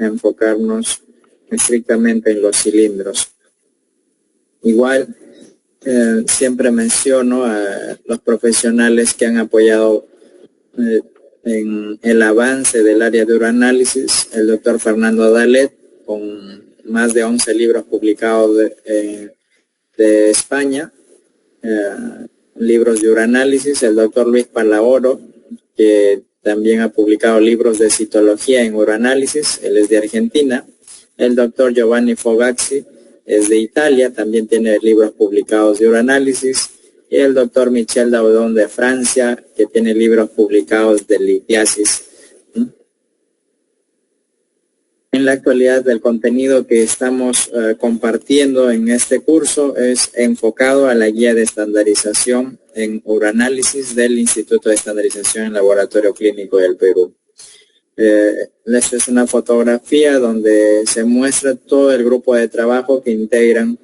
enfocarnos estrictamente en los cilindros. Igual, siempre menciono a los profesionales que han apoyado en el avance del área de uranálisis, el doctor Fernando Dalet, con más de 11 libros publicados de España, libros de uranálisis, el doctor Luis Palaoro, que también ha publicado libros de citología en uranálisis, él es de Argentina, el doctor Giovanni Fogazzi es de Italia, también tiene libros publicados de uranálisis, y el doctor Michel Daudon de Francia, que tiene libros publicados de litiasis. En la actualidad, el contenido que estamos compartiendo en este curso es enfocado a la guía de estandarización en uranálisis del Instituto de Estandarización en Laboratorio Clínico del Perú. Esta es una fotografía donde se muestra todo el grupo de trabajo que integran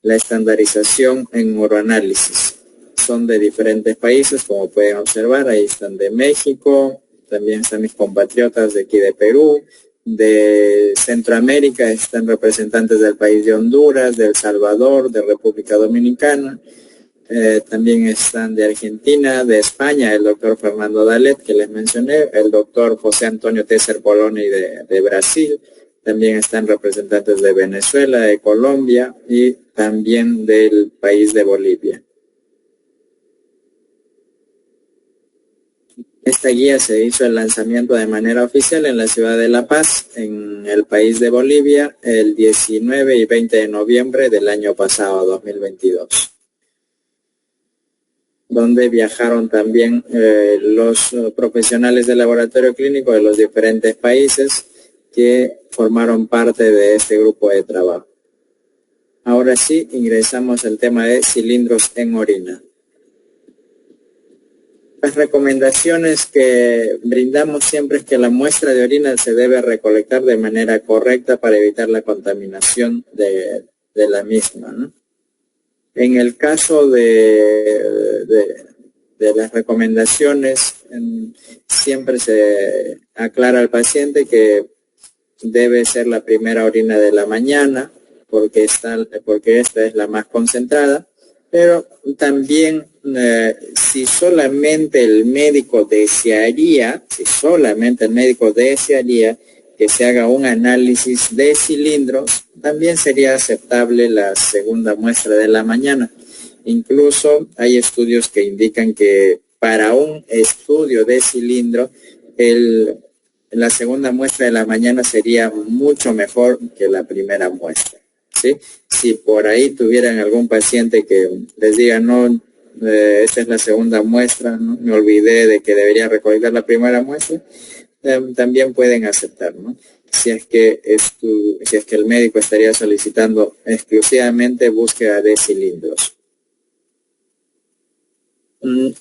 la estandarización en uranálisis. Son de diferentes países, como pueden observar, ahí están de México, también están mis compatriotas de aquí de Perú, de Centroamérica están representantes del país de Honduras, de El Salvador, de República Dominicana, también están de Argentina, de España, el doctor Fernando Dalet, que les mencioné, el doctor José Antonio Tesser Poloni de Brasil, también están representantes de Venezuela, de Colombia y también del país de Bolivia. Esta guía se hizo el lanzamiento de manera oficial en la ciudad de La Paz, en el país de Bolivia, el 19 y 20 de noviembre del año pasado, 2022. Donde viajaron también los profesionales del laboratorio clínico de los diferentes países que formaron parte de este grupo de trabajo. Ahora sí, ingresamos al tema de cilindros en orina. Las recomendaciones que brindamos siempre es que la muestra de orina se debe recolectar de manera correcta para evitar la contaminación de la misma, ¿no? En el caso de las recomendaciones, siempre se aclara al paciente que debe ser la primera orina de la mañana, porque esta es la más concentrada, pero también si solamente el médico desearía que se haga un análisis de cilindros, también sería aceptable la segunda muestra de la mañana. Incluso hay estudios que indican que para un estudio de cilindro, la segunda muestra de la mañana sería mucho mejor que la primera muestra, ¿sí? Si por ahí tuvieran algún paciente que les diga, no, esta es la segunda muestra, ¿no? Me olvidé de que debería recolectar la primera muestra, también pueden aceptar, ¿no? Si es que el médico estaría solicitando exclusivamente búsqueda de cilindros.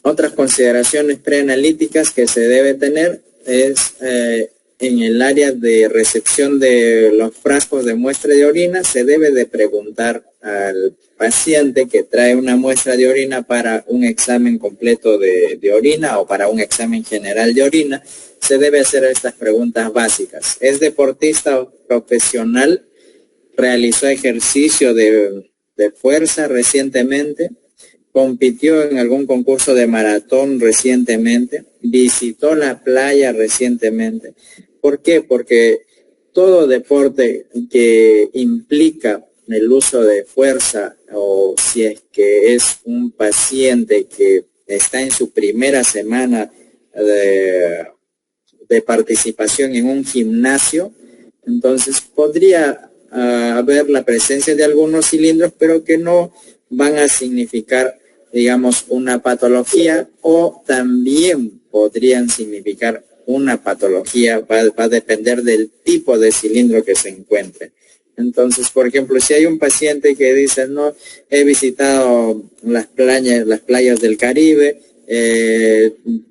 Otras consideraciones preanalíticas que se debe tener es en el área de recepción de los frascos de muestra de orina, se debe de preguntar al paciente que trae una muestra de orina para un examen completo de orina o para un examen general de orina, se debe hacer estas preguntas básicas. ¿Es deportista o profesional? ¿Realizó ejercicio de fuerza recientemente? ¿Compitió en algún concurso de maratón recientemente? ¿Visitó la playa recientemente? ¿Por qué? Porque todo deporte que implica el uso de fuerza, o si es que es un paciente que está en su primera semana de participación en un gimnasio, entonces podría haber la presencia de algunos cilindros, pero que no van a significar, digamos, una patología, o también podrían significar una patología, va a depender del tipo de cilindro que se encuentre. Entonces, por ejemplo, si hay un paciente que dice, no, he visitado las playas del Caribe,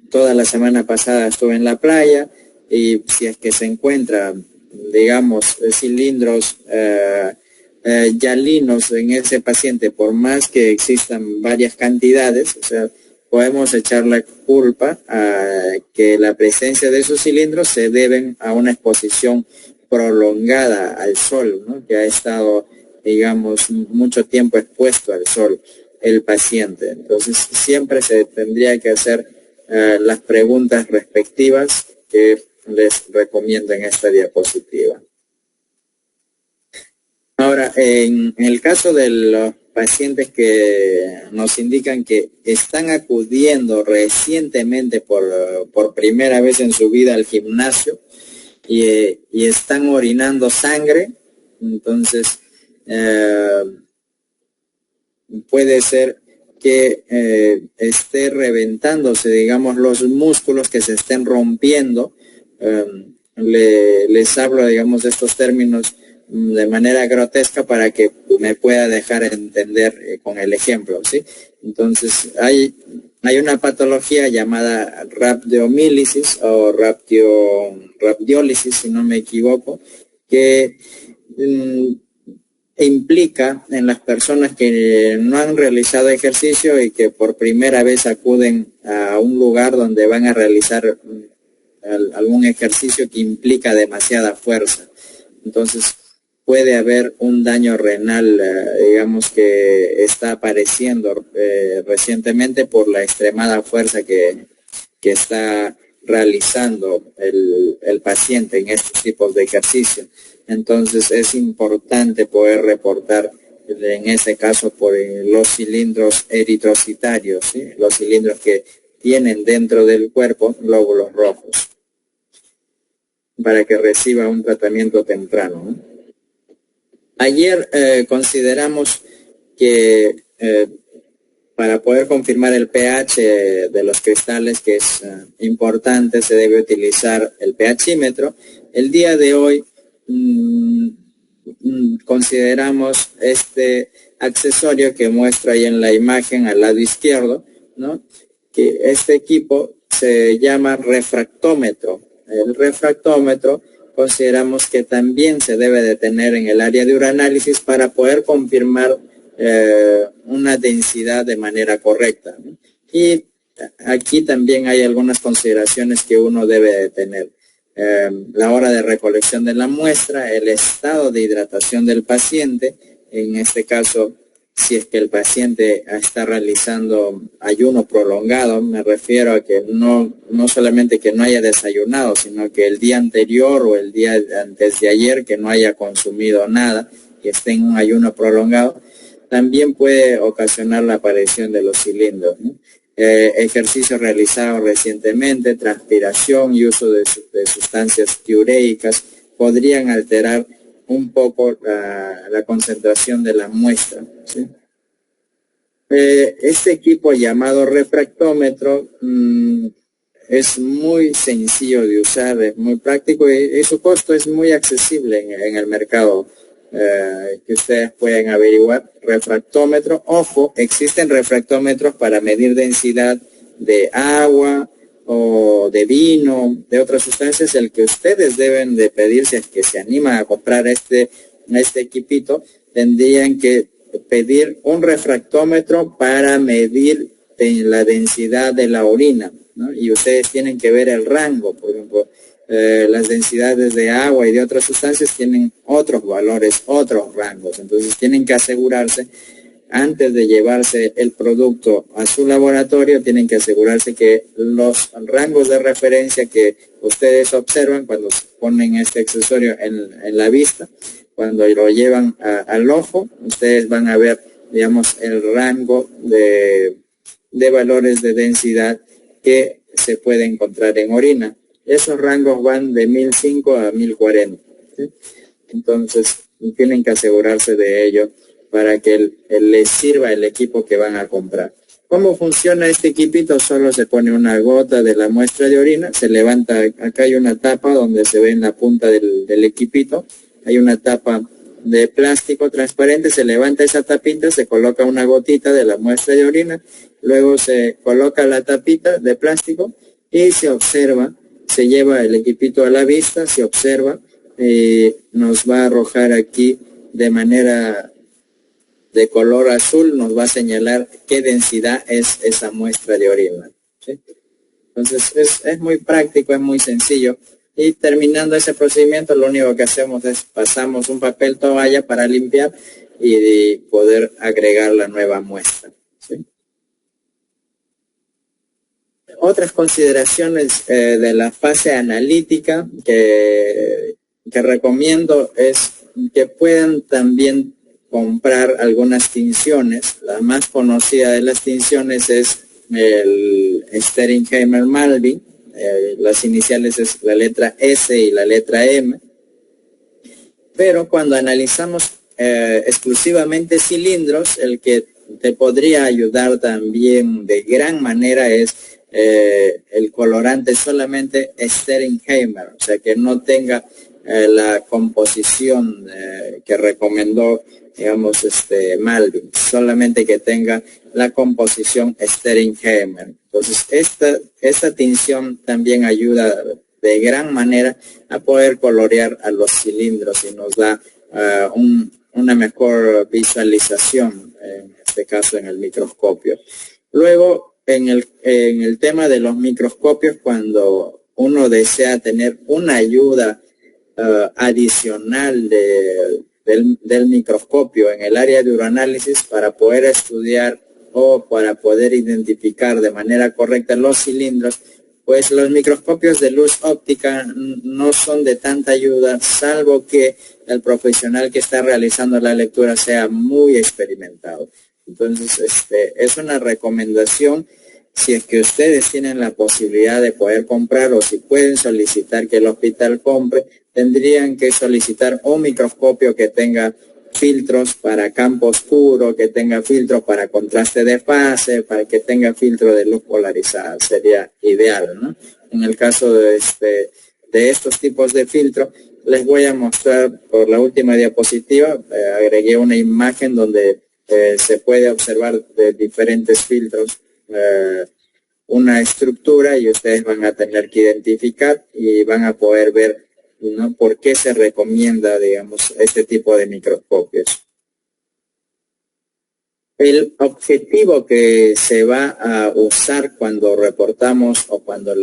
toda la semana pasada estuve en la playa, y si es que se encuentra, digamos, cilindros yalinos en ese paciente, por más que existan varias cantidades, o sea, podemos echar la culpa a que la presencia de esos cilindros se deben a una exposición prolongada al sol, ¿no? Que ha estado, digamos, mucho tiempo expuesto al sol el paciente. Entonces siempre se tendría que hacer las preguntas respectivas que les recomiendo en esta diapositiva. Ahora, en el caso de los pacientes que nos indican que están acudiendo recientemente por primera vez en su vida al gimnasio y están orinando sangre, entonces puede ser que esté reventándose, digamos, los músculos, que se estén rompiendo. Les hablo, digamos, de estos términos de manera grotesca para que me pueda dejar entender con el ejemplo, ¿sí? Entonces, hay una patología llamada rhabdomyolysis o rhabdiólisis, si no me equivoco, que implica en las personas que no han realizado ejercicio y que por primera vez acuden a un lugar donde van a realizar algún ejercicio que implica demasiada fuerza. Entonces puede haber un daño renal, digamos, que está apareciendo recientemente por la extremada fuerza que está realizando el paciente en estos tipos de ejercicio. Entonces es importante poder reportar en ese caso por los cilindros eritrocitarios, ¿sí? Los cilindros que tienen dentro del cuerpo glóbulos rojos, para que reciba un tratamiento temprano, ¿no? Ayer consideramos que para poder confirmar el pH de los cristales, que es importante, se debe utilizar el pHímetro. El día de hoy consideramos este accesorio que muestra ahí en la imagen al lado izquierdo, ¿no? Que este equipo se llama refractómetro. El refractómetro consideramos que también se debe de tener en el área de uranálisis para poder confirmar una densidad de manera correcta, ¿no? Y aquí también hay algunas consideraciones que uno debe de tener. La hora de recolección de la muestra, el estado de hidratación del paciente, en este caso, si es que el paciente está realizando ayuno prolongado, me refiero a que no solamente que no haya desayunado, sino que el día anterior o el día antes de ayer que no haya consumido nada, que esté en un ayuno prolongado, también puede ocasionar la aparición de los cilindros, ¿no? Ejercicio realizado recientemente, transpiración y uso de sustancias diuréicas podrían alterar un poco la concentración de la muestra, ¿sí? Este equipo llamado refractómetro es muy sencillo de usar, es muy práctico y su costo es muy accesible en el mercado, que ustedes pueden averiguar. Refractómetro, ojo, existen refractómetros para medir densidad de agua o de vino, de otras sustancias. El que ustedes deben de pedir, si es que se animan a comprar este equipito, tendrían que pedir un refractómetro para medir la densidad de la orina, ¿no? Y ustedes tienen que ver el rango. Por ejemplo, las densidades de agua y de otras sustancias tienen otros valores, otros rangos. Entonces tienen que asegurarse, antes de llevarse el producto a su laboratorio, tienen que asegurarse que los rangos de referencia que ustedes observan cuando ponen este accesorio en la vista, cuando lo llevan al ojo, ustedes van a ver, digamos, el rango de valores de densidad que se puede encontrar en orina. Esos rangos van de 1005 a 1040, ¿sí? Entonces tienen que asegurarse de ello para que les sirva el equipo que van a comprar. ¿Cómo funciona este equipito? Solo se pone una gota de la muestra de orina, se levanta, acá hay una tapa donde se ve en la punta del equipito, hay una tapa de plástico transparente, se levanta esa tapita, se coloca una gotita de la muestra de orina, luego se coloca la tapita de plástico y se observa, se lleva el equipito a la vista, se observa, nos va a arrojar aquí de manera de color azul nos va a señalar qué densidad es esa muestra de orina, ¿sí? Entonces es muy práctico, es muy sencillo. Y terminando ese procedimiento, lo único que hacemos es pasamos un papel toalla para limpiar y poder agregar la nueva muestra, ¿sí? Otras consideraciones de la fase analítica que recomiendo es que puedan también comprar algunas tinciones. La más conocida de las tinciones es el Steringheimer-Malvin. Las iniciales es la letra S y la letra M. Pero cuando analizamos exclusivamente cilindros, el que te podría ayudar también de gran manera es el colorante solamente Steringheimer, o sea que no tenga la composición que recomendó, digamos, Malvin, solamente que tenga la composición Steringheimer. Entonces esta tinción también ayuda de gran manera a poder colorear a los cilindros y nos da una mejor visualización, en este caso en el microscopio. Luego, en el tema de los microscopios, cuando uno desea tener una ayuda adicional del microscopio en el área de uroanálisis para poder estudiar o para poder identificar de manera correcta los cilindros, pues los microscopios de luz óptica no son de tanta ayuda, salvo que el profesional que está realizando la lectura sea muy experimentado. Entonces, es una recomendación, si es que ustedes tienen la posibilidad de poder comprar o si pueden solicitar que el hospital compre, tendrían que solicitar un microscopio que tenga filtros para campo oscuro, que tenga filtros para contraste de fase, para que tenga filtro de luz polarizada. Sería ideal, ¿no? En el caso de estos tipos de filtros, les voy a mostrar por la última diapositiva, agregué una imagen donde se puede observar de diferentes filtros una estructura y ustedes van a tener que identificar y van a poder ver, ¿no?, por qué se recomienda, digamos, este tipo de microscopios. El objetivo que se va a usar cuando reportamos o cuando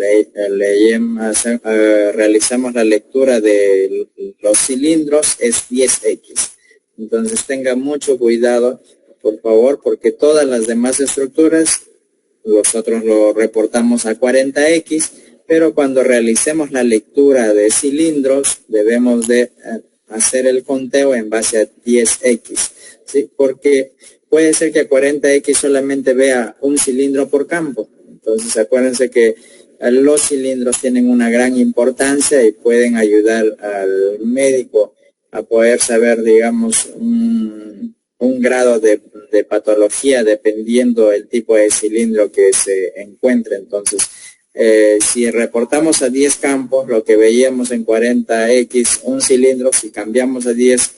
realizamos la lectura de los cilindros es 10X. Entonces tenga mucho cuidado, por favor, porque todas las demás estructuras nosotros lo reportamos a 40X, pero cuando realicemos la lectura de cilindros debemos de hacer el conteo en base a 10X, ¿sí? Porque puede ser que a 40X solamente vea un cilindro por campo. Entonces acuérdense que los cilindros tienen una gran importancia y pueden ayudar al médico a poder saber, digamos, un grado de patología dependiendo del tipo de cilindro que se encuentre. Entonces, si reportamos a 10 campos, lo que veíamos en 40X, un cilindro, si cambiamos a 10,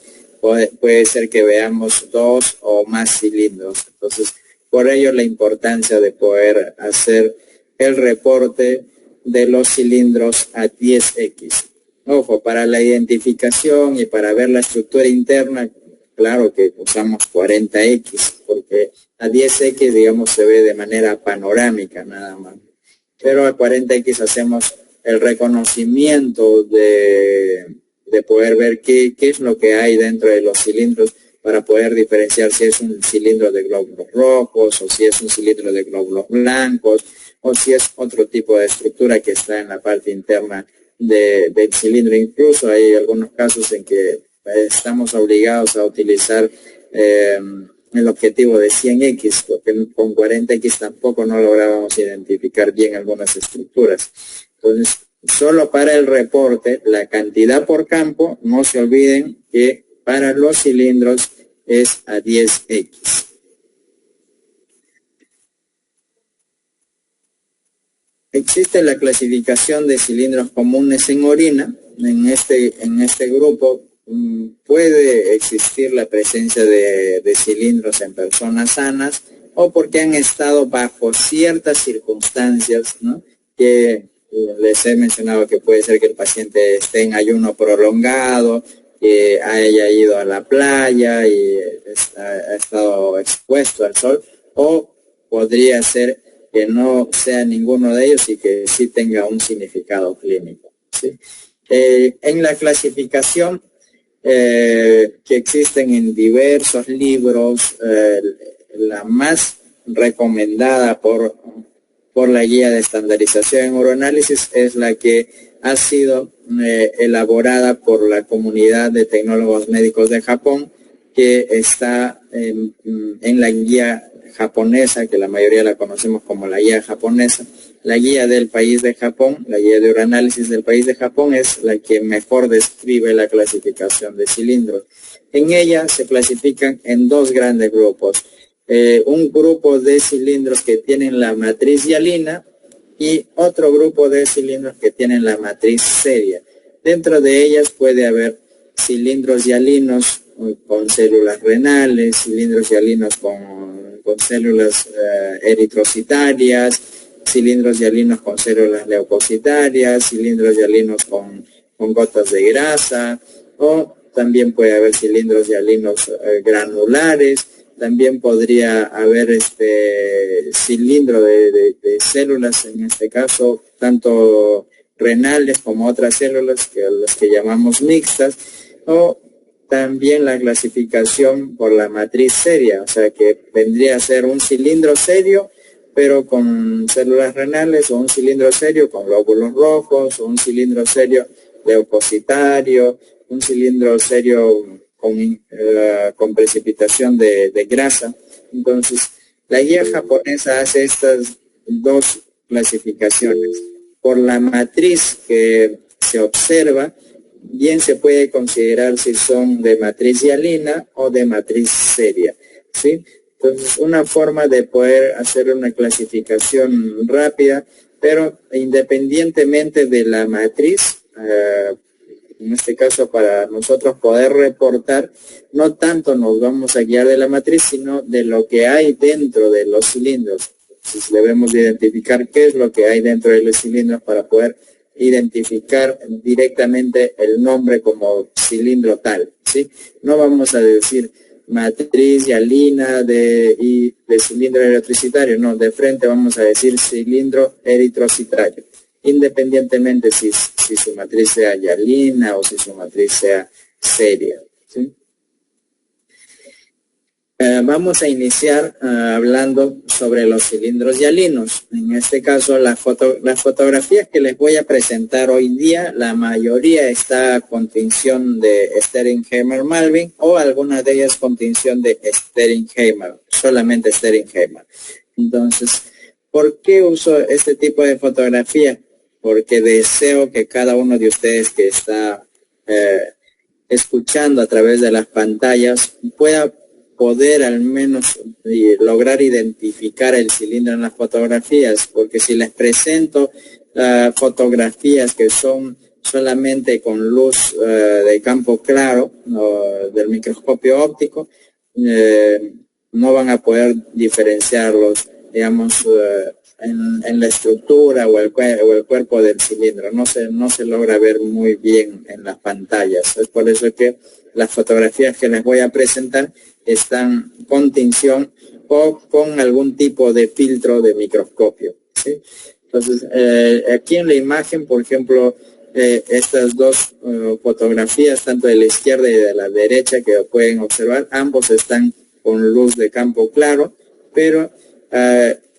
puede ser que veamos 2 o más cilindros. Entonces, por ello la importancia de poder hacer el reporte de los cilindros a 10X. Ojo, para la identificación y para ver la estructura interna, claro que usamos 40X, porque a 10X, digamos, se ve de manera panorámica nada más. Pero a 40X hacemos el reconocimiento de poder ver qué es lo que hay dentro de los cilindros para poder diferenciar si es un cilindro de glóbulos rojos o si es un cilindro de glóbulos blancos o si es otro tipo de estructura que está en la parte interna del cilindro. Incluso hay algunos casos en que estamos obligados a utilizar el objetivo de 100X, porque con 40X tampoco no lográbamos identificar bien algunas estructuras. Entonces, solo para el reporte, la cantidad por campo, no se olviden que para los cilindros es a 10X. Existe la clasificación de cilindros comunes en orina. En este grupo puede existir la presencia de cilindros en personas sanas o porque han estado bajo ciertas circunstancias, ¿no?, que les he mencionado, que puede ser que el paciente esté en ayuno prolongado que haya ido a la playa y ha estado expuesto al sol, o podría ser que no sea ninguno de ellos y que sí tenga un significado clínico, ¿sí? En la clasificación que existen en diversos libros, la más recomendada por la guía de estandarización en uroanálisis es la que ha sido elaborada por la comunidad de tecnólogos médicos de Japón, que está en la guía japonesa, que la mayoría la conocemos como la guía japonesa. La guía del país de Japón, la guía de uroanálisis del país de Japón, es la que mejor describe la clasificación de cilindros. En ella se clasifican en dos grandes grupos. Un grupo de cilindros que tienen la matriz hialina y otro grupo de cilindros que tienen la matriz seria. Dentro de ellas puede haber cilindros hialinos con células renales, cilindros hialinos con células eritrocitarias, cilindros hialinos con células leucocitarias, cilindros hialinos con gotas de grasa, o también puede haber cilindros hialinos granulares. También podría haber cilindro de células, en este caso, tanto renales como otras células, que las que llamamos mixtas, o también la clasificación por la matriz seria, o sea que vendría a ser un cilindro serio, pero con células renales, o un cilindro serio con glóbulos rojos, o un cilindro serio leucocitario, un cilindro serio con precipitación de grasa. Entonces, la guía japonesa hace estas dos clasificaciones. Por la matriz que se observa, bien se puede considerar si son de matriz hialina o de matriz seria, ¿sí? Entonces, una forma de poder hacer una clasificación rápida, pero independientemente de la matriz, en este caso para nosotros poder reportar, no tanto nos vamos a guiar de la matriz, sino de lo que hay dentro de los cilindros. Entonces debemos identificar qué es lo que hay dentro de los cilindros para poder identificar directamente el nombre como cilindro tal, ¿sí? No vamos a decir matriz hialina de cilindro eritrocitario, no, de frente vamos a decir cilindro eritrocitario, independientemente si su matriz sea hialina o si su matriz sea seria, ¿sí? Vamos a iniciar hablando sobre los cilindros hialinos. En este caso, las fotografías que les voy a presentar hoy día, la mayoría está con tinción de Steringheimer-Malvin, o algunas de ellas con tinción de Steringheimer, solamente Steringheimer. Entonces, ¿por qué uso este tipo de fotografía? Porque deseo que cada uno de ustedes que está escuchando a través de las pantallas pueda poder al menos lograr identificar el cilindro en las fotografías, porque si les presento fotografías que son solamente con luz de campo claro del microscopio óptico, no van a poder diferenciarlos, digamos, en la estructura o el cuerpo del cilindro. No se logra ver muy bien en las pantallas. Es por eso que las fotografías que les voy a presentar están con tinción o con algún tipo de filtro de microscopio, ¿sí? Entonces, aquí en la imagen, por ejemplo, estas dos fotografías, tanto de la izquierda y de la derecha, que pueden observar, ambos están con luz de campo claro, pero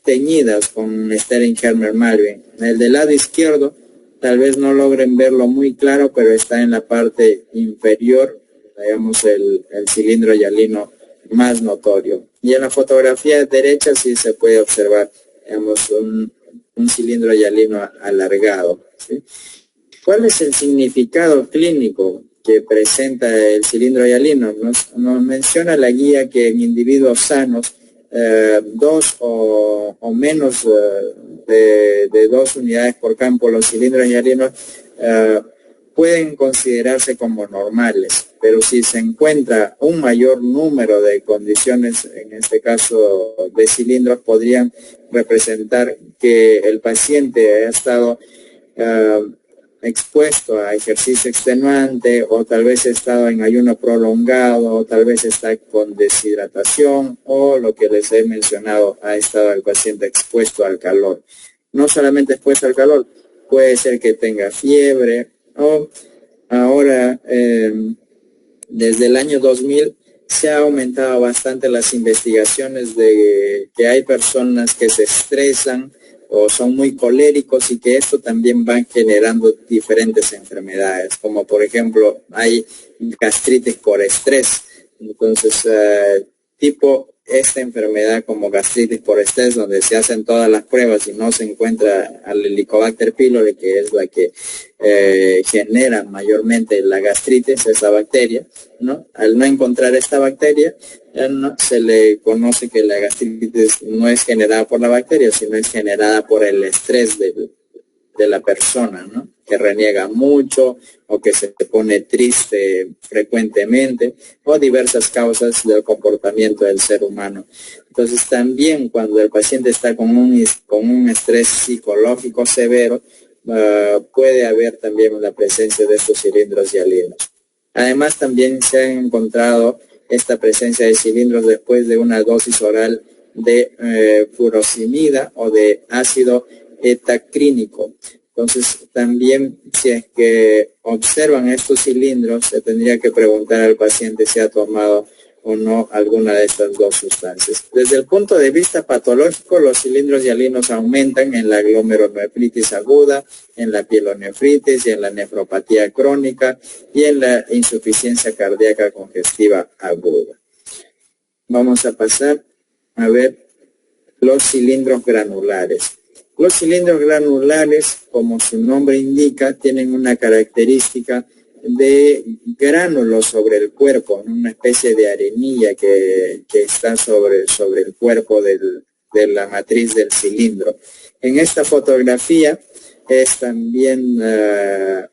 teñidas con Steringheimer-Malvin. El del lado izquierdo tal vez no logren verlo muy claro, pero está en la parte inferior, digamos, el cilindro hialino más notorio. Y en la fotografía derecha sí se puede observar, digamos, un cilindro hialino alargado, ¿sí? ¿Cuál es el significado clínico que presenta el cilindro hialino? Nos menciona la guía que en individuos sanos, 2 o menos de 2 unidades por campo, los cilindros hialinos pueden considerarse como normales, pero si se encuentra un mayor número de condiciones, en este caso de cilindros, podrían representar que el paciente ha estado expuesto a ejercicio extenuante, o tal vez ha estado en ayuno prolongado, o tal vez está con deshidratación, o lo que les he mencionado, ha estado el paciente expuesto al calor. No solamente expuesto al calor, puede ser que tenga fiebre, o ahora, desde el año 2000, se ha aumentado bastante las investigaciones de que hay personas que se estresan o son muy coléricos, y que esto también va generando diferentes enfermedades, como por ejemplo hay gastritis por estrés. Entonces, tipo esta enfermedad como gastritis por estrés, donde se hacen todas las pruebas y no se encuentra al Helicobacter pylori, que es la que genera mayormente la gastritis, esa bacteria, ¿no? Al no encontrar esta bacteria, no, se le conoce que la gastritis no es generada por la bacteria, sino es generada por el estrés de la persona, ¿no? Que reniega mucho, o que se pone triste frecuentemente, o diversas causas del comportamiento del ser humano. Entonces, también cuando el paciente está con un estrés psicológico severo, puede haber también la presencia de estos cilindros hialinos. Además, también se ha encontrado esta presencia de cilindros después de una dosis oral de furosemida o de ácido etacrínico. Entonces, también, si es que observan estos cilindros, se tendría que preguntar al paciente si ha tomado o no alguna de estas dos sustancias. Desde el punto de vista patológico, los cilindros hialinos aumentan en la glomerulonefritis aguda, en la pielonefritis y en la nefropatía crónica y en la insuficiencia cardíaca congestiva aguda. Vamos a pasar a ver los cilindros granulares. Los cilindros granulares, como su nombre indica, tienen una característica de gránulos sobre el cuerpo, una especie de arenilla que está sobre el cuerpo de la matriz del cilindro. En esta fotografía es también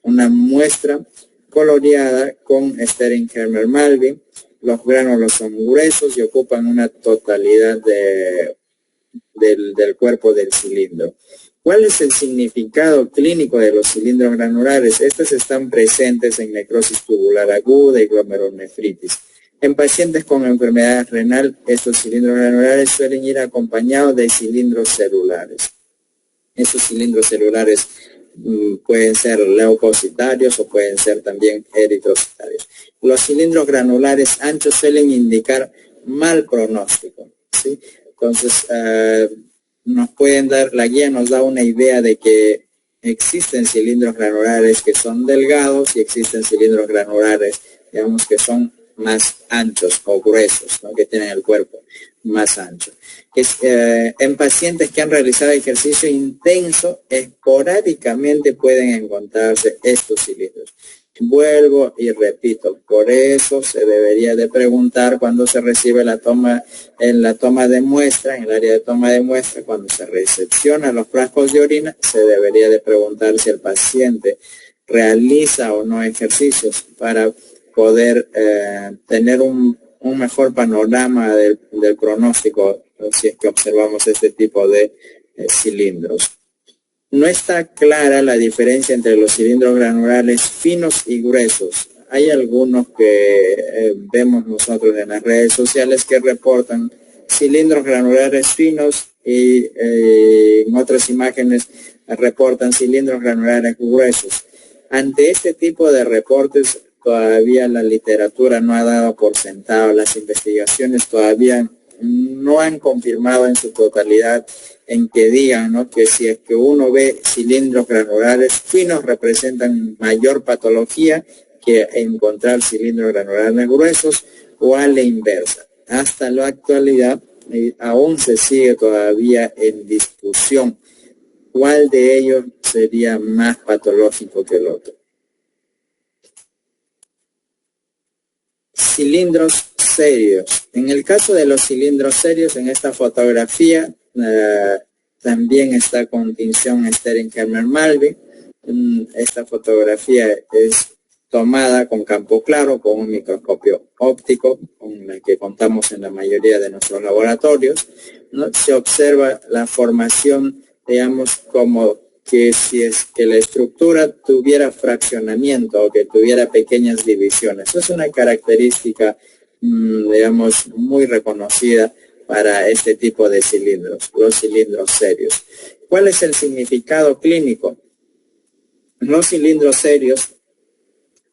una muestra coloreada con Sternheimer-Malvin. Los gránulos son gruesos y ocupan una totalidad del cuerpo del cilindro. ¿Cuál es el significado clínico de los cilindros granulares? Estos están presentes en necrosis tubular aguda y glomerulonefritis. En pacientes con enfermedad renal, estos cilindros granulares suelen ir acompañados de cilindros celulares. Esos cilindros celulares pueden ser leucocitarios o pueden ser también eritrocitarios. Los cilindros granulares anchos suelen indicar mal pronóstico, ¿sí? Entonces, la guía nos da una idea de que existen cilindros granulares que son delgados y existen cilindros granulares, digamos, que son más anchos o gruesos, ¿no? Que tienen el cuerpo más ancho. En pacientes que han realizado ejercicio intenso, esporádicamente pueden encontrarse estos cilindros. Vuelvo y repito, por eso se debería de preguntar cuando se recibe en la toma de muestra, en el área de toma de muestra, cuando se recepciona los frascos de orina, se debería de preguntar si el paciente realiza o no ejercicios para poder tener un mejor panorama del pronóstico, si es que observamos este tipo de cilindros. No está clara la diferencia entre los cilindros granulares finos y gruesos. Hay algunos que vemos nosotros en las redes sociales que reportan cilindros granulares finos y en otras imágenes reportan cilindros granulares gruesos. Ante este tipo de reportes, todavía la literatura no ha dado por sentado, las investigaciones todavía no han confirmado en su totalidad en que digan, ¿no?, que si es que uno ve cilindros granulares finos representan mayor patología que encontrar cilindros granulares gruesos, o a la inversa. Hasta la actualidad aún se sigue todavía en discusión cuál de ellos sería más patológico que el otro. Cilindros serios. En el caso de los cilindros serios, en esta fotografía también está con tinción Sternheimer-Malvin. Esta fotografía es tomada con campo claro, con un microscopio óptico, con el que contamos en la mayoría de nuestros laboratorios, ¿no? Se observa la formación, digamos, como que si es que la estructura tuviera fraccionamiento o que tuviera pequeñas divisiones. Eso es una característica, digamos, muy reconocida para este tipo de cilindros, los cilindros serios. ¿Cuál es el significado clínico? Los cilindros serios,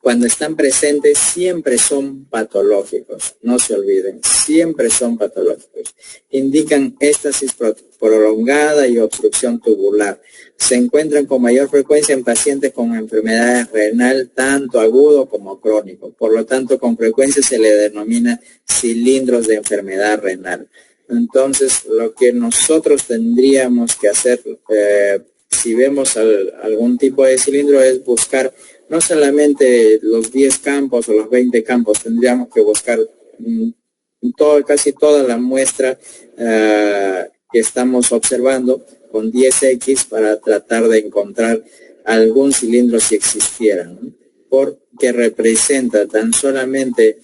cuando están presentes, siempre son patológicos. No se olviden, siempre son patológicos. Indican éstasis prolongada y obstrucción tubular. Se encuentran con mayor frecuencia en pacientes con enfermedad renal, tanto agudo como crónico. Por lo tanto, con frecuencia se le denomina cilindros de enfermedad renal. Entonces, lo que nosotros tendríamos que hacer, si vemos algún tipo de cilindro, es buscar no solamente los 10 campos o los 20 campos, tendríamos que buscar casi toda la muestra que estamos observando con 10X para tratar de encontrar algún cilindro si existiera, ¿no? Porque representa tan solamente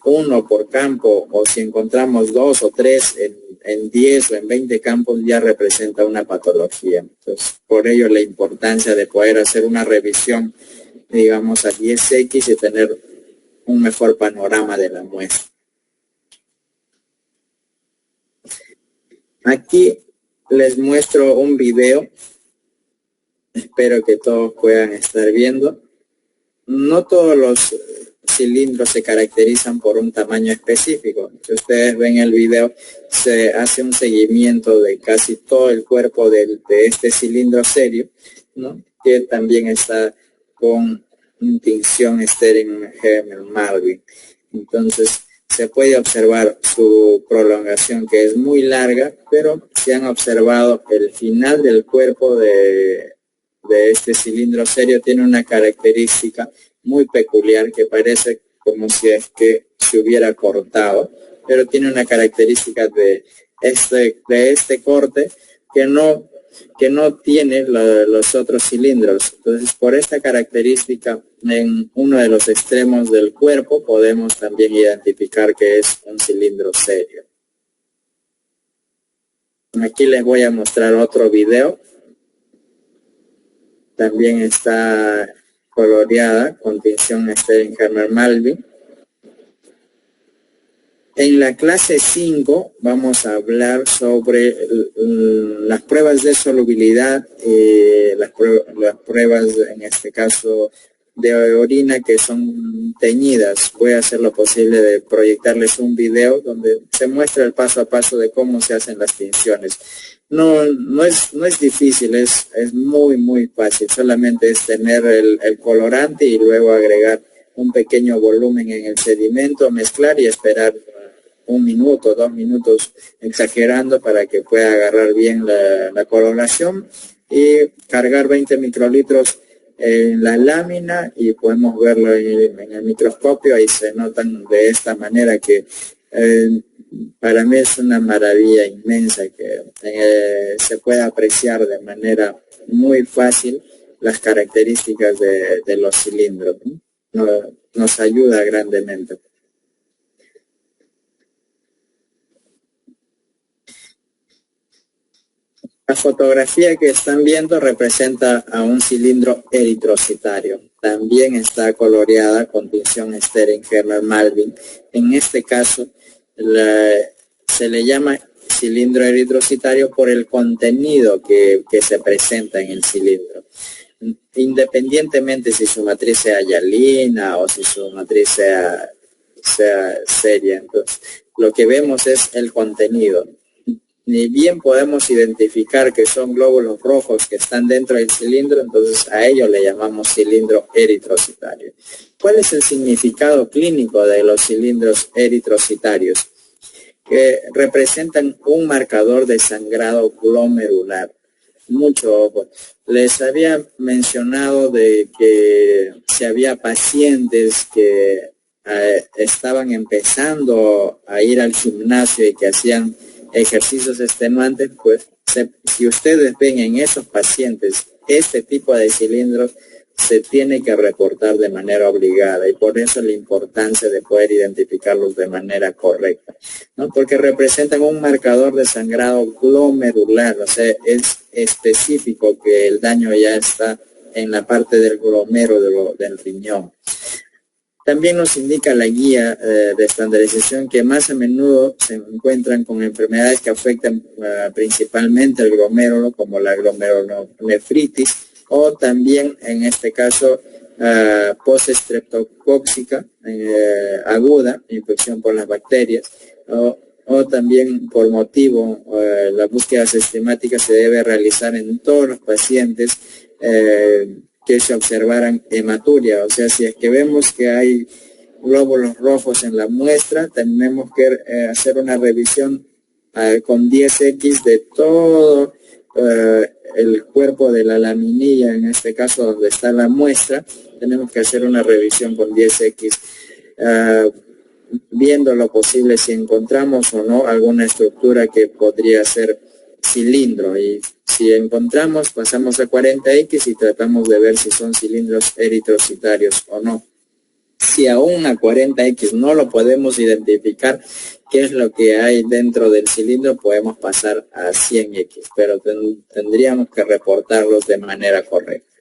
uno por campo, o si encontramos 2 o 3 en 10 o en 20 campos, ya representa una patología. Entonces, por ello la importancia de poder hacer una revisión, digamos, a 10X y tener un mejor panorama de la muestra. Aquí les muestro un video. Espero que todos puedan estar viendo. No todos los cilindros se caracterizan por un tamaño específico. Si ustedes ven el video, se hace un seguimiento de casi todo el cuerpo de este cilindro serio, ¿no? Que también está con tinción Stering-Hermann-Malvin. Entonces, se puede observar su prolongación, que es muy larga, pero se han observado el final del cuerpo de este cilindro serio tiene una característica muy peculiar que parece como si es que se hubiera cortado, pero tiene una característica de este corte que no tiene los otros cilindros. Entonces, por esta característica, en uno de los extremos del cuerpo podemos también identificar que es un cilindro serio. Aquí les voy a mostrar otro video. También está coloreada con tinción Stering-Hermann-Malvin. En la clase 5 vamos a hablar sobre las pruebas de solubilidad, las pruebas en este caso de orina que son teñidas. Voy a hacer lo posible de proyectarles un video donde se muestra el paso a paso de cómo se hacen las tinciones. No es difícil, es muy fácil. Solamente es tener el colorante y luego agregar un pequeño volumen en el sedimento, mezclar y esperar 1 minuto, 2 minutos, exagerando para que pueda agarrar bien la coloración, y cargar 20 microlitros en la lámina y podemos verlo en el microscopio. Ahí se notan de esta manera que para mí es una maravilla inmensa que se puede apreciar de manera muy fácil las características de los cilindros, ¿no? Nos ayuda grandemente. La fotografía que están viendo representa a un cilindro eritrocitario. También está coloreada con tinción Stering-Hermann-Malvin. En este caso, se le llama cilindro eritrocitario por el contenido que se presenta en el cilindro. Independientemente si su matriz sea hialina o si su matriz sea seria. Entonces, lo que vemos es el contenido. Ni bien podemos identificar que son glóbulos rojos que están dentro del cilindro, entonces a ello le llamamos cilindro eritrocitario. ¿Cuál es el significado clínico de los cilindros eritrocitarios? Que representan un marcador de sangrado glomerular. Mucho ojo. Les había mencionado de que si había pacientes que estaban empezando a ir al gimnasio y que hacían ejercicios extenuantes, pues si ustedes ven en esos pacientes este tipo de cilindros, se tiene que reportar de manera obligada, y por eso la importancia de poder identificarlos de manera correcta, ¿no? Porque representan un marcador de sangrado glomerular, o sea, es específico que el daño ya está en la parte del glomero del riñón. También nos indica la guía de estandarización que más a menudo se encuentran con enfermedades que afectan principalmente el glomérulo, como la glomerulonefritis, o también en este caso postestreptocóxica aguda, infección por las bacterias, o también por motivo, la búsqueda sistemática se debe realizar en todos los pacientes que se observaran hematuria, o sea, si es que vemos que hay glóbulos rojos en la muestra, tenemos que hacer una revisión con 10X de todo el cuerpo de la laminilla, en este caso donde está la muestra, tenemos que hacer una revisión con 10X, viendo lo posible si encontramos o no alguna estructura que podría ser cilindro, y si encontramos pasamos a 40X y tratamos de ver si son cilindros eritrocitarios o no. Si aún a 40X no lo podemos identificar qué es lo que hay dentro del cilindro, podemos pasar a 100X, pero tendríamos que reportarlos de manera correcta.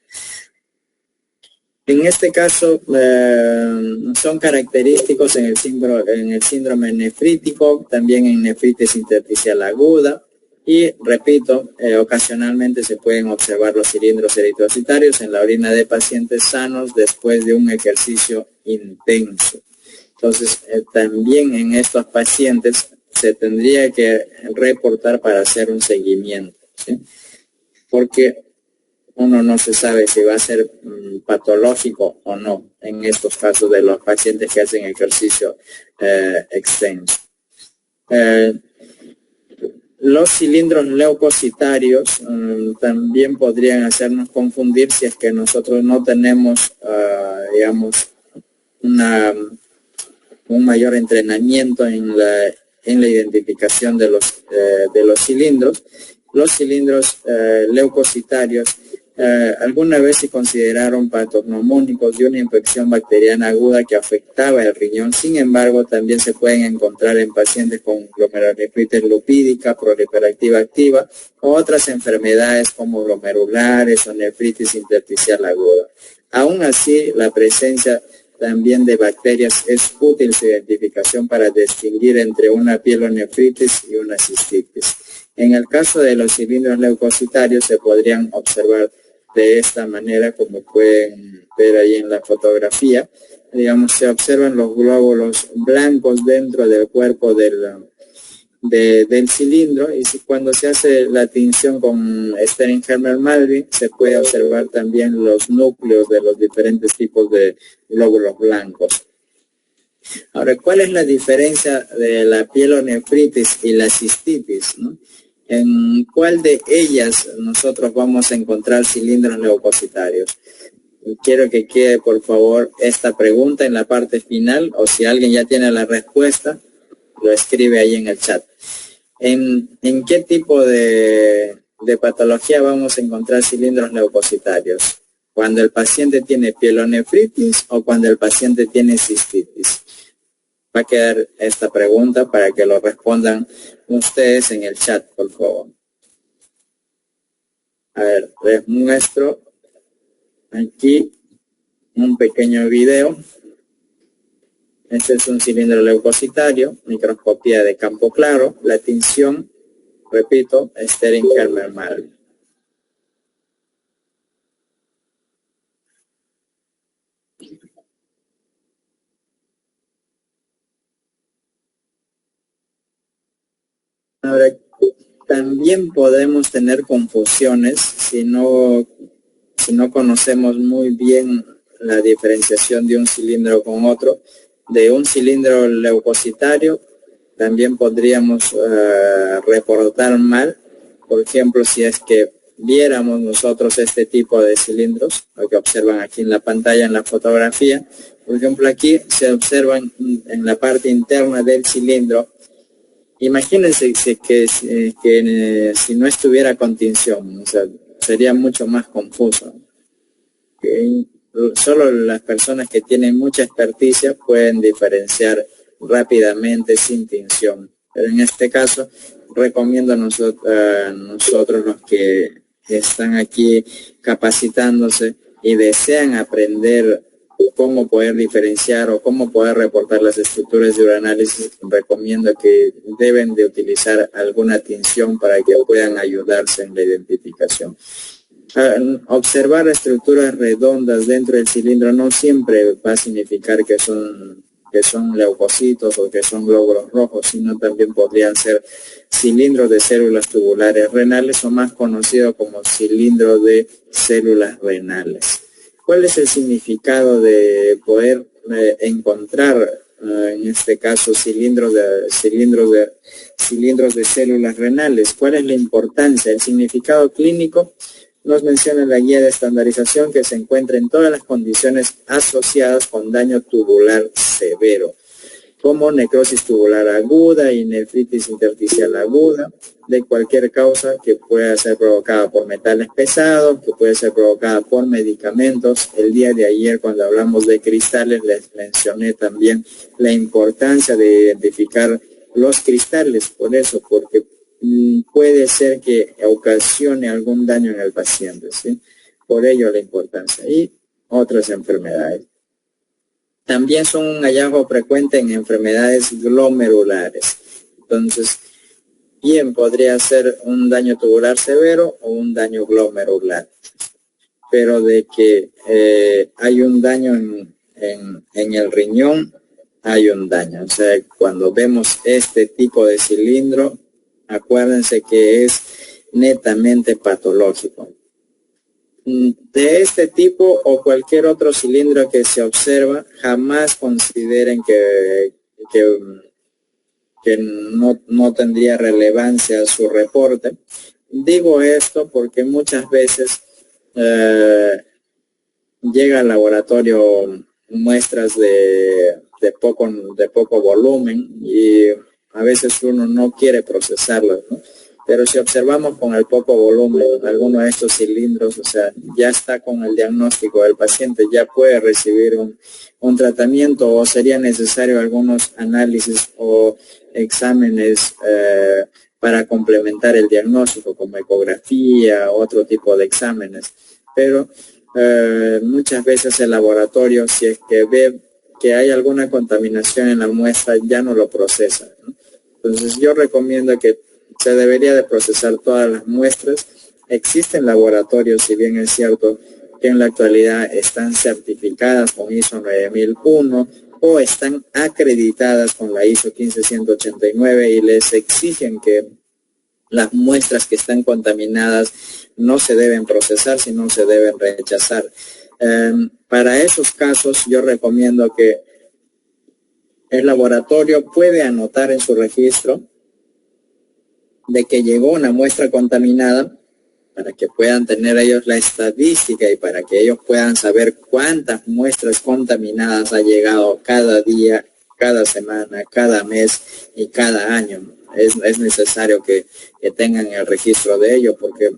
En este caso, son característicos en el síndrome nefrítico, también en nefritis intersticial aguda, y repito, ocasionalmente se pueden observar los cilindros eritrocitarios en la orina de pacientes sanos después de un ejercicio intenso. Entonces, también en estos pacientes se tendría que reportar para hacer un seguimiento, ¿sí? Porque uno no se sabe si va a ser patológico o no en estos casos de los pacientes que hacen ejercicio extenso. Los cilindros leucocitarios también podrían hacernos confundir si es que nosotros no tenemos, digamos, un mayor entrenamiento en la identificación de los cilindros. Los cilindros leucocitarios alguna vez se consideraron patognomónicos de una infección bacteriana aguda que afectaba el riñón. Sin embargo, también se pueden encontrar en pacientes con glomerulonefritis lupídica, proliferativa activa, o otras enfermedades como glomerulares o nefritis intersticial aguda. Aún así, la presencia también de bacterias es útil su identificación para distinguir entre una pielonefritis y una cistitis. En el caso de los cilindros leucocitarios se podrían observar de esta manera, como pueden ver ahí en la fotografía. Digamos, se observan los glóbulos blancos dentro del cuerpo del cilindro, y cuando se hace la tinción con Steringermer-Malvin se puede observar también los núcleos de los diferentes tipos de glóbulos blancos. Ahora, ¿cuál es la diferencia de la pielonefritis y la cistitis, ¿no? ¿En cuál de ellas nosotros vamos a encontrar cilindros leucocitarios? Quiero que quede, por favor, esta pregunta en la parte final, o si alguien ya tiene la respuesta, lo escribe ahí en el chat. ¿En qué tipo de patología vamos a encontrar cilindros leucocitarios? ¿Cuando el paciente tiene pielonefritis o cuando el paciente tiene cistitis? Va a quedar esta pregunta para que lo respondan ustedes en el chat, por favor. A ver, les muestro aquí un pequeño video. Este es un cilindro leucocitario, microscopía de campo claro, la tinción, repito, Steringermer-Malvin. Ahora, también podemos tener confusiones si no conocemos muy bien la diferenciación de un cilindro con otro. De un cilindro leucocitario también podríamos reportar mal, por ejemplo, si es que viéramos nosotros este tipo de cilindros, lo que observan aquí en la pantalla, en la fotografía. Por ejemplo, aquí se observan en la parte interna del cilindro. Imagínense que si no estuviera con tinción, o sea, sería mucho más confuso. que solo las personas que tienen mucha experticia pueden diferenciar rápidamente sin tinción. Pero en este caso, recomiendo a nosotros los que están aquí capacitándose y desean aprender cómo poder diferenciar o cómo poder reportar las estructuras de uranálisis, recomiendo que deben de utilizar alguna tinción para que puedan ayudarse en la identificación. Observar estructuras redondas dentro del cilindro no siempre va a significar que son leucocitos o que son glóbulos rojos, sino también podrían ser cilindros de células tubulares renales o más conocido como cilindro de células renales. ¿Cuál es el significado de poder encontrar, en este caso, cilindros de células renales? ¿Cuál es la importancia? El significado clínico nos menciona en la guía de estandarización que se encuentra en todas las condiciones asociadas con daño tubular severo, como necrosis tubular aguda y nefritis intersticial aguda, de cualquier causa que pueda ser provocada por metales pesados, que puede ser provocada por medicamentos. El día de ayer, cuando hablamos de cristales, les mencioné también la importancia de identificar los cristales, porque puede ser que ocasione algún daño en el paciente, ¿sí? Por ello la importancia. Y otras enfermedades. También son un hallazgo frecuente en enfermedades glomerulares. Entonces, bien podría ser un daño tubular severo o un daño glomerular. Pero de que hay un daño en el riñón, hay un daño. O sea, cuando vemos este tipo de cilindro, acuérdense que es netamente patológico. De este tipo o cualquier otro cilindro que se observa, jamás consideren que no tendría relevancia su reporte. Digo esto porque muchas veces llega al laboratorio muestras de poco volumen y a veces uno no quiere procesarlas, ¿no? Pero si observamos con el poco volumen alguno de estos cilindros, o sea, ya está con el diagnóstico del paciente, ya puede recibir un tratamiento o sería necesario algunos análisis o exámenes para complementar el diagnóstico, como ecografía, otro tipo de exámenes. Pero muchas veces el laboratorio, si es que ve que hay alguna contaminación en la muestra, ya no lo procesa, ¿no? Entonces yo recomiendo que se debería de procesar todas las muestras. Existen laboratorios, si bien es cierto que en la actualidad están certificadas con ISO 9001 o están acreditadas con la ISO 15189 y les exigen que las muestras que están contaminadas no se deben procesar, sino se deben rechazar. Para esos casos yo recomiendo que el laboratorio puede anotar en su registro de que llegó una muestra contaminada para que puedan tener ellos la estadística y para que ellos puedan saber cuántas muestras contaminadas ha llegado cada día, cada semana, cada mes y cada año. Es necesario que tengan el registro de ello porque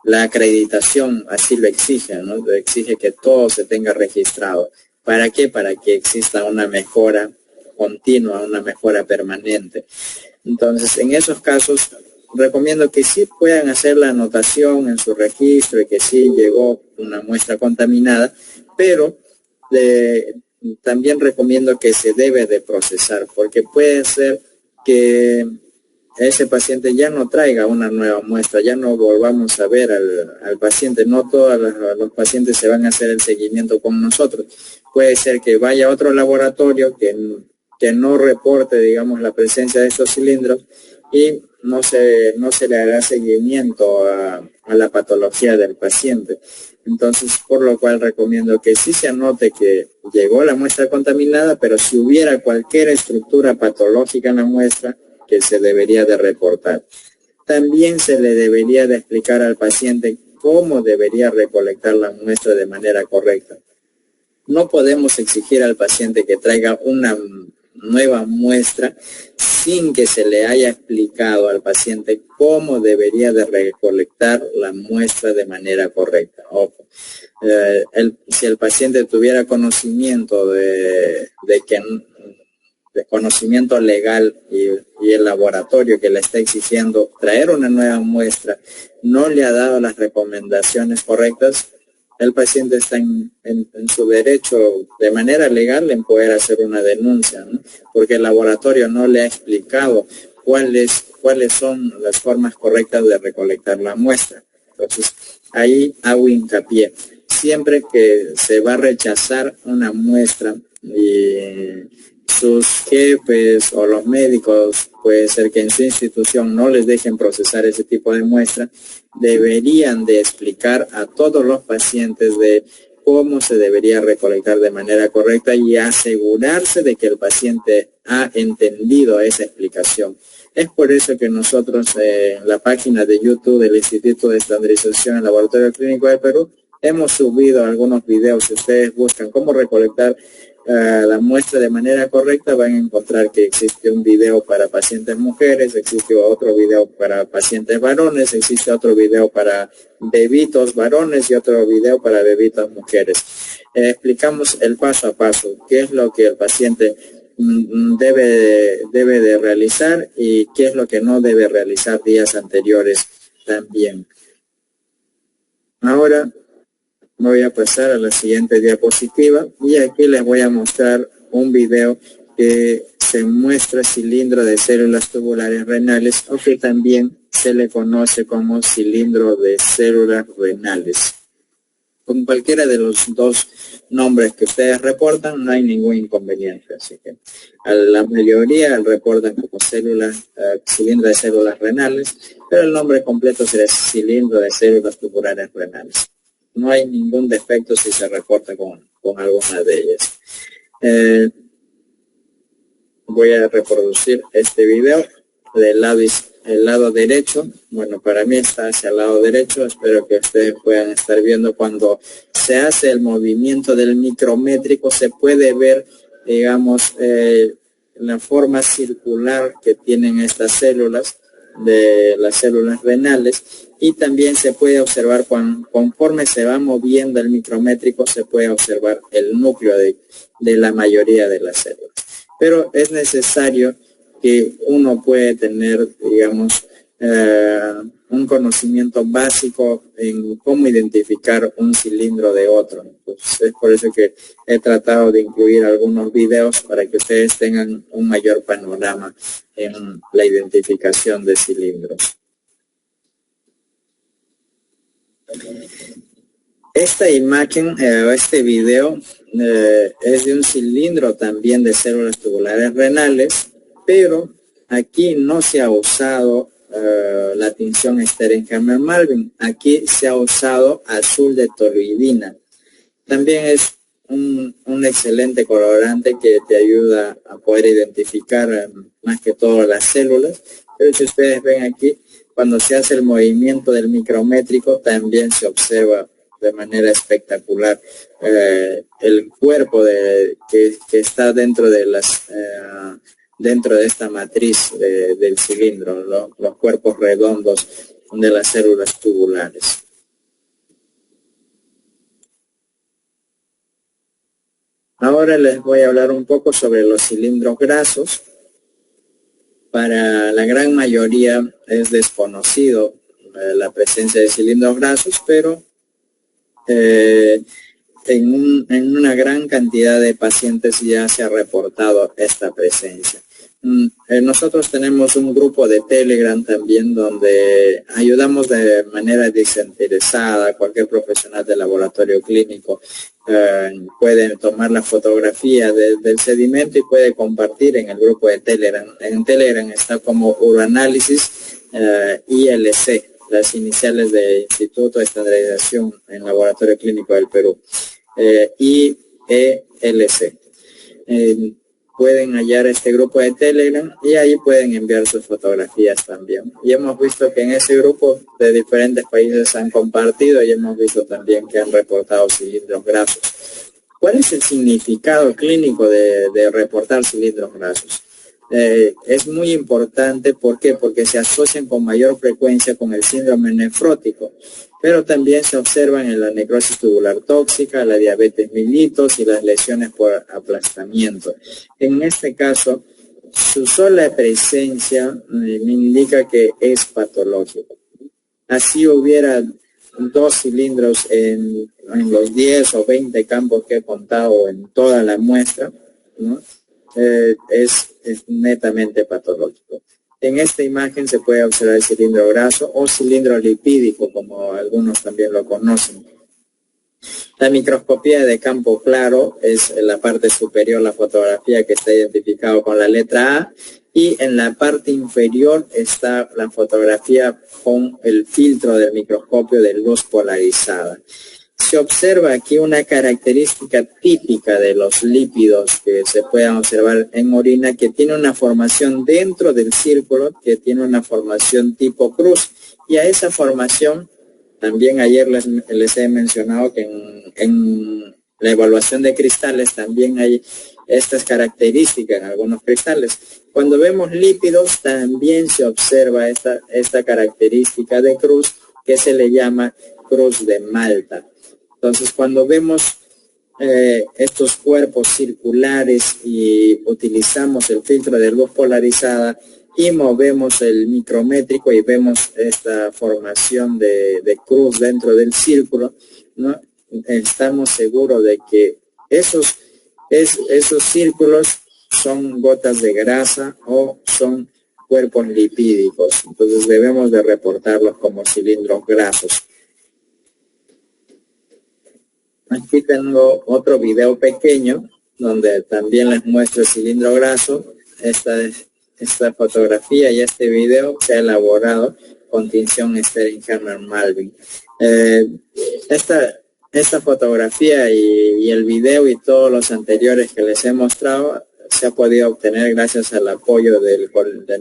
la acreditación así lo exige, ¿no? Lo exige que todo se tenga registrado. ¿Para qué? Para que exista una mejora continua, una mejora permanente. Entonces, en esos casos, recomiendo que sí puedan hacer la anotación en su registro y que sí llegó una muestra contaminada, pero también recomiendo que se debe de procesar, porque puede ser que ese paciente ya no traiga una nueva muestra, ya no volvamos a ver al paciente. No todos los pacientes se van a hacer el seguimiento con nosotros. Puede ser que vaya a otro laboratorio que no reporte, digamos, la presencia de estos cilindros y no se le haga seguimiento a la patología del paciente. Entonces, por lo cual recomiendo que sí se anote que llegó la muestra contaminada, pero si hubiera cualquier estructura patológica en la muestra, que se debería de reportar. También se le debería de explicar al paciente cómo debería recolectar la muestra de manera correcta. No podemos exigir al paciente que traiga una nueva muestra sin que se le haya explicado al paciente cómo debería de recolectar la muestra de manera correcta. Ojo, si el paciente tuviera conocimiento de conocimiento legal y el laboratorio que le está exigiendo traer una nueva muestra no le ha dado las recomendaciones correctas, el paciente está en su derecho de manera legal en poder hacer una denuncia, ¿no? Porque el laboratorio no le ha explicado cuáles son las formas correctas de recolectar la muestra. Entonces, ahí hago hincapié. Siempre que se va a rechazar una muestra y sus jefes o los médicos, puede ser que en su institución no les dejen procesar ese tipo de muestra, deberían de explicar a todos los pacientes de cómo se debería recolectar de manera correcta y asegurarse de que el paciente ha entendido esa explicación. Es por eso que nosotros en la página de YouTube del Instituto de Estandarización en Laboratorio Clínico del Perú hemos subido algunos videos. Si ustedes buscan cómo recolectar la muestra de manera correcta, van a encontrar que existe un video para pacientes mujeres, existe otro video para pacientes varones, existe otro video para bebitos varones y otro video para bebitas mujeres. Explicamos el paso a paso, qué es lo que el paciente debe de realizar y qué es lo que no debe realizar días anteriores también. Ahora voy a pasar a la siguiente diapositiva y aquí les voy a mostrar un video que se muestra cilindro de células tubulares renales, o que también se le conoce como cilindro de células renales. Con cualquiera de los dos nombres que ustedes reportan no hay ningún inconveniente, así que a la mayoría reportan como cilindro de células renales, pero el nombre completo será cilindro de células tubulares renales. No hay ningún defecto si se reporta con alguna de ellas. Voy a reproducir este video del lado derecho. Bueno, para mí está hacia el lado derecho. Espero que ustedes puedan estar viendo cuando se hace el movimiento del micrométrico. Se puede ver, digamos, la forma circular que tienen estas células, de las células renales, y también se puede observar conforme se va moviendo el micrométrico, se puede observar el núcleo de la mayoría de las células. Pero es necesario que uno puede tener, digamos, un conocimiento básico en cómo identificar un cilindro de otro. Entonces, es por eso que he tratado de incluir algunos videos para que ustedes tengan un mayor panorama en la identificación de cilindros. Esta imagen, este video, es de un cilindro también de células tubulares renales, pero aquí no se ha usado la tinción Steringheimer-Malvin. Aquí se ha usado azul de toluidina. También es un excelente colorante que te ayuda a poder identificar más que todo las células. Pero si ustedes ven aquí, cuando se hace el movimiento del micrométrico, también se observa de manera espectacular el cuerpo que está dentro de esta matriz del cilindro, los cuerpos redondos de las células tubulares. Ahora les voy a hablar un poco sobre los cilindros grasos. Para la gran mayoría es desconocido la presencia de cilindros grasos, pero en una gran cantidad de pacientes ya se ha reportado esta presencia. Nosotros tenemos un grupo de Telegram también donde ayudamos de manera desinteresada. Cualquier profesional de laboratorio clínico puede tomar la fotografía del sedimento y puede compartir en el grupo de Telegram. En Telegram está como Uroanálisis ILC, las iniciales de Instituto de Estandarización en Laboratorio Clínico del Perú, IELC. Pueden hallar este grupo de Telegram y ahí pueden enviar sus fotografías también. Y hemos visto que en ese grupo de diferentes países han compartido y hemos visto también que han reportado cilindros grasos. ¿Cuál es el significado clínico de reportar cilindros grasos? Es muy importante, ¿por qué? Porque se asocian con mayor frecuencia con el síndrome nefrótico, pero también se observan en la necrosis tubular tóxica, la diabetes mellitus y las lesiones por aplastamiento. En este caso, su sola presencia me indica que es patológico. Así hubiera 2 cilindros en los 10 o 20 campos que he contado en toda la muestra, ¿no? Es netamente patológico. En esta imagen se puede observar el cilindro graso o cilindro lipídico, como algunos también lo conocen. La microscopía de campo claro es en la parte superior, la fotografía que está identificado con la letra A, y en la parte inferior está la fotografía con el filtro del microscopio de luz polarizada. Se observa aquí una característica típica de los lípidos que se puedan observar en orina, que tiene una formación dentro del círculo, que tiene una formación tipo cruz, y a esa formación también ayer les he mencionado que en la evaluación de cristales también hay estas características en algunos cristales. Cuando vemos lípidos también se observa esta característica de cruz, que se le llama cruz de Malta. Entonces, cuando vemos estos cuerpos circulares y utilizamos el filtro de luz polarizada y movemos el micrométrico y vemos esta formación de cruz dentro del círculo, ¿no? Estamos seguros de que esos círculos son gotas de grasa o son cuerpos lipídicos. Entonces debemos de reportarlos como cilindros grasos. Aquí tengo otro video pequeño donde también les muestro el cilindro graso. Esta fotografía y este video se ha elaborado con tinción Stering-Hermann-Malvin. Esta fotografía y el video y todos los anteriores que les he mostrado se ha podido obtener gracias al apoyo del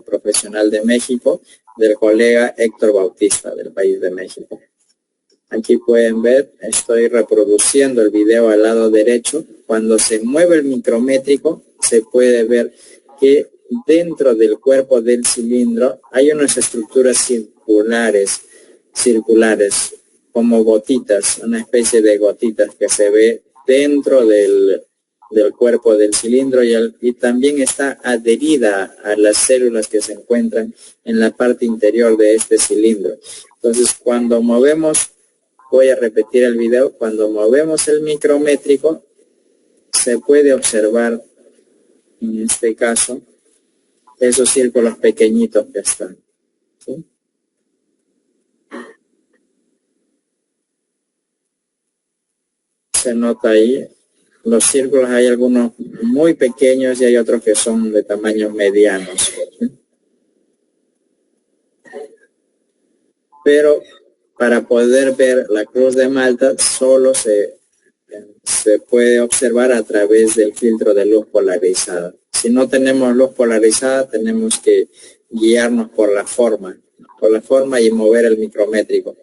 profesional de México, del colega Héctor Bautista del país de México. Aquí pueden ver, estoy reproduciendo el video al lado derecho. Cuando se mueve el micrométrico, se puede ver que dentro del cuerpo del cilindro hay unas estructuras circulares, como gotitas, una especie de gotitas que se ve dentro del cuerpo del cilindro y también está adherida a las células que se encuentran en la parte interior de este cilindro. Entonces, cuando movemos, voy a repetir el video, cuando movemos el micrométrico, se puede observar, en este caso, esos círculos pequeñitos que están, ¿sí? Se nota ahí, los círculos hay algunos muy pequeños y hay otros que son de tamaños medianos, ¿sí? Pero para poder ver la cruz de Malta solo se puede observar a través del filtro de luz polarizada. Si no tenemos luz polarizada, tenemos que guiarnos por la forma y mover el micrométrico.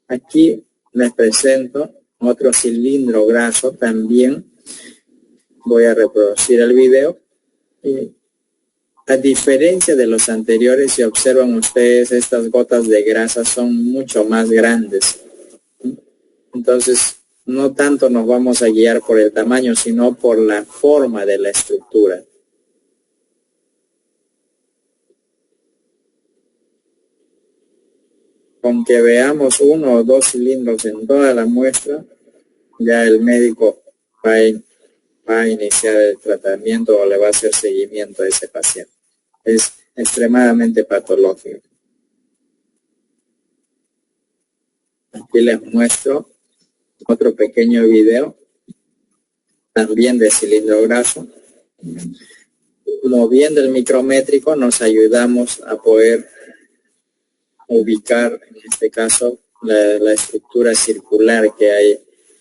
Aquí les presento otro cilindro graso también. Voy a reproducir el video. Y a diferencia de los anteriores, si observan ustedes, estas gotas de grasa son mucho más grandes. Entonces, no tanto nos vamos a guiar por el tamaño, sino por la forma de la estructura. Con que veamos 1 o 2 cilindros en toda la muestra, ya el médico va a iniciar el tratamiento o le va a hacer seguimiento a ese paciente. Es extremadamente patológico. Aquí les muestro otro pequeño video, también de cilindro graso. Moviendo el micrométrico nos ayudamos a poder ubicar, en este caso, la estructura circular que hay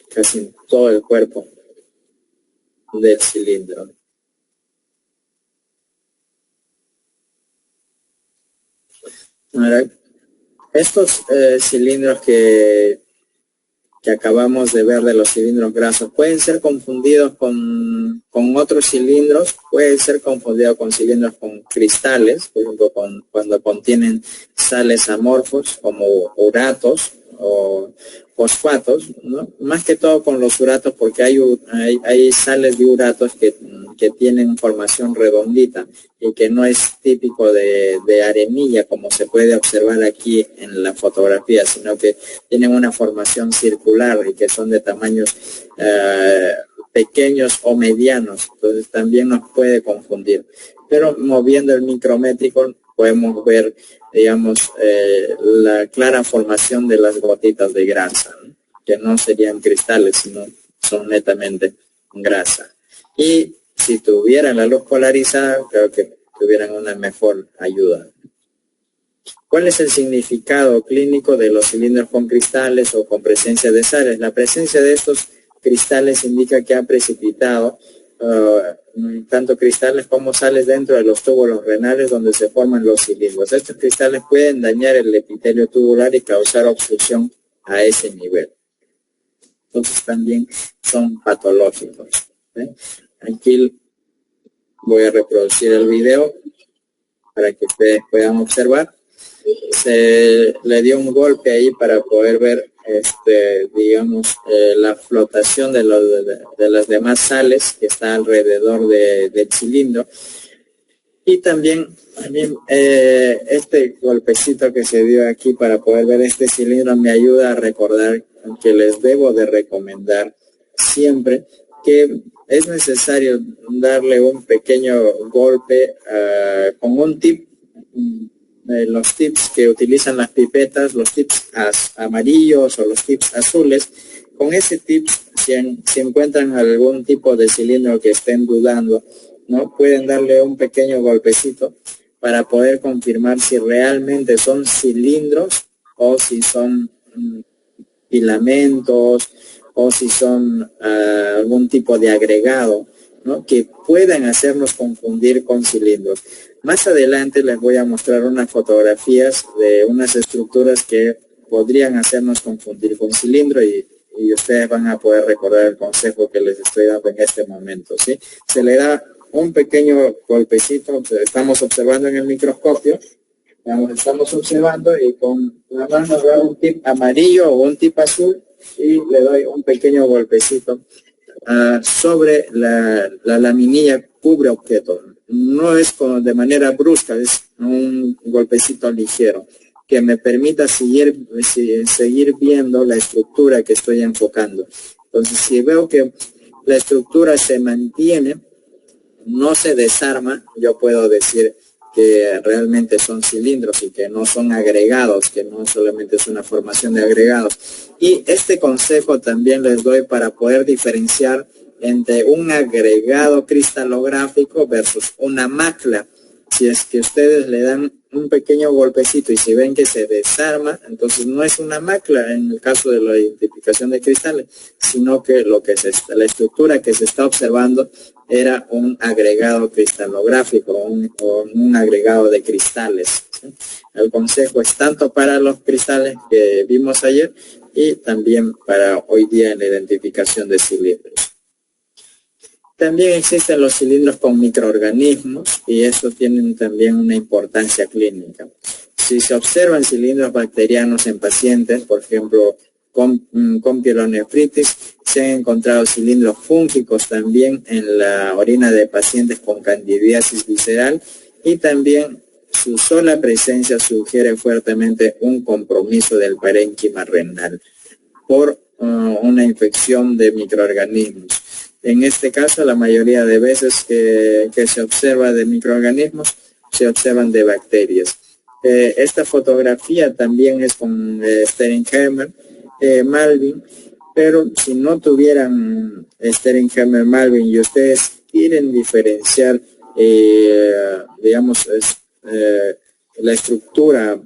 casi en todo el cuerpo del cilindro. Ahora, estos cilindros que que acabamos de ver de los cilindros grasos pueden ser confundidos con otros cilindros, pueden ser confundidos con cilindros con cristales, por ejemplo, cuando contienen sales amorfos como uratos o fosfatos, ¿no? Más que todo con los uratos, porque hay sales de uratos que tienen formación redondita y que no es típico de arenilla como se puede observar aquí en la fotografía, sino que tienen una formación circular y que son de tamaños pequeños o medianos. Entonces también nos puede confundir, pero moviendo el micrométrico podemos ver, digamos, la clara formación de las gotitas de grasa, ¿no? Que no serían cristales, sino son netamente grasa. Y si tuvieran la luz polarizada, creo que tuvieran una mejor ayuda. ¿Cuál es el significado clínico de los cilindros con cristales o con presencia de sales? La presencia de estos cristales indica que ha precipitado tanto cristales como sales dentro de los túbulos renales donde se forman los cilindros. Estos cristales pueden dañar el epitelio tubular y causar obstrucción a ese nivel. Entonces también son patológicos, ¿eh? Aquí voy a reproducir el video para que ustedes puedan observar. Se le dio un golpe ahí para poder ver, digamos, la flotación de las demás sales que está alrededor del cilindro. Y también este golpecito que se dio aquí para poder ver este cilindro me ayuda a recordar que les debo de recomendar siempre que es necesario darle un pequeño golpe con un tip. Los tips que utilizan las pipetas, los tips amarillos o los tips azules, con ese tip, si encuentran algún tipo de cilindro que estén dudando, ¿no? Pueden darle un pequeño golpecito para poder confirmar si realmente son cilindros o si son filamentos o si son algún tipo de agregado, ¿no? Que puedan hacernos confundir con cilindros. Más adelante les voy a mostrar unas fotografías de unas estructuras que podrían hacernos confundir con cilindro y ustedes van a poder recordar el consejo que les estoy dando en este momento, ¿sí? Se le da un pequeño golpecito, estamos observando en el microscopio, estamos observando y con la mano agarro un tip amarillo o un tip azul y le doy un pequeño golpecito sobre la laminilla cubre objeto. No es de manera brusca, es un golpecito ligero que me permita seguir viendo la estructura que estoy enfocando. Entonces, si veo que la estructura se mantiene, no se desarma, yo puedo decir que realmente son cilindros y que no son agregados, que no solamente es una formación de agregados. Y este consejo también les doy para poder diferenciar entre un agregado cristalográfico versus una macla. Si es que ustedes le dan un pequeño golpecito y si ven que se desarma, entonces no es una macla en el caso de la identificación de cristales, sino que la estructura que se está observando era un agregado cristalográfico, un agregado de cristales, ¿sí? El consejo es tanto para los cristales que vimos ayer y también para hoy día en la identificación de cilindros. También existen los cilindros con microorganismos y estos tienen también una importancia clínica. Si se observan cilindros bacterianos en pacientes, por ejemplo, con pielonefritis, se han encontrado cilindros fúngicos también en la orina de pacientes con candidiasis visceral y también su sola presencia sugiere fuertemente un compromiso del parénquima renal por una infección de microorganismos. En este caso, la mayoría de veces que se observa de microorganismos, se observan de bacterias. Esta fotografía también es con Steringheimer, Malvin, pero si no tuvieran Steringheimer, Malvin y ustedes quieren diferenciar, digamos, la estructura,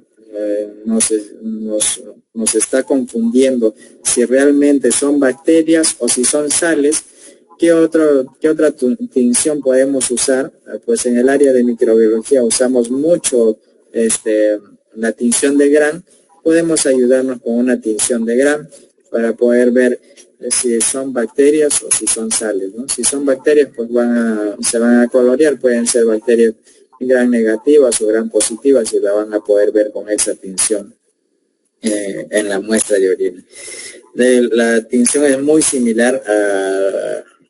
nos está confundiendo si realmente son bacterias o si son sales. ¿Qué otra tinción podemos usar? Pues en el área de microbiología usamos mucho la tinción de Gram. Podemos ayudarnos con una tinción de Gram para poder ver si son bacterias o si son sales, ¿no? Si son bacterias, pues se van a colorear, pueden ser bacterias gran negativas o gran positivas y la van a poder ver con esa tinción en la muestra de orina. La tinción es muy similar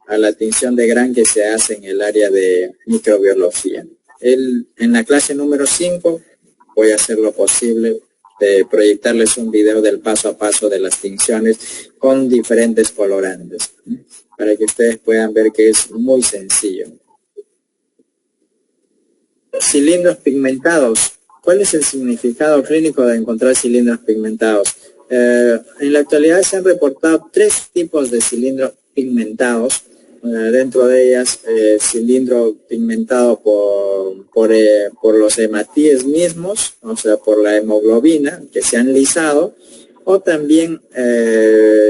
a la tinción de Gram que se hace en el área de microbiología. En la clase número 5 voy a hacer lo posible de proyectarles un video del paso a paso de las tinciones con diferentes colorantes, para que ustedes puedan ver que es muy sencillo. Cilindros pigmentados. ¿Cuál es el significado clínico de encontrar cilindros pigmentados? En la actualidad se han reportado 3 tipos de cilindros pigmentados. Dentro de ellas, cilindro pigmentado por los hematíes mismos, o sea, por la hemoglobina, que se han lisado, o también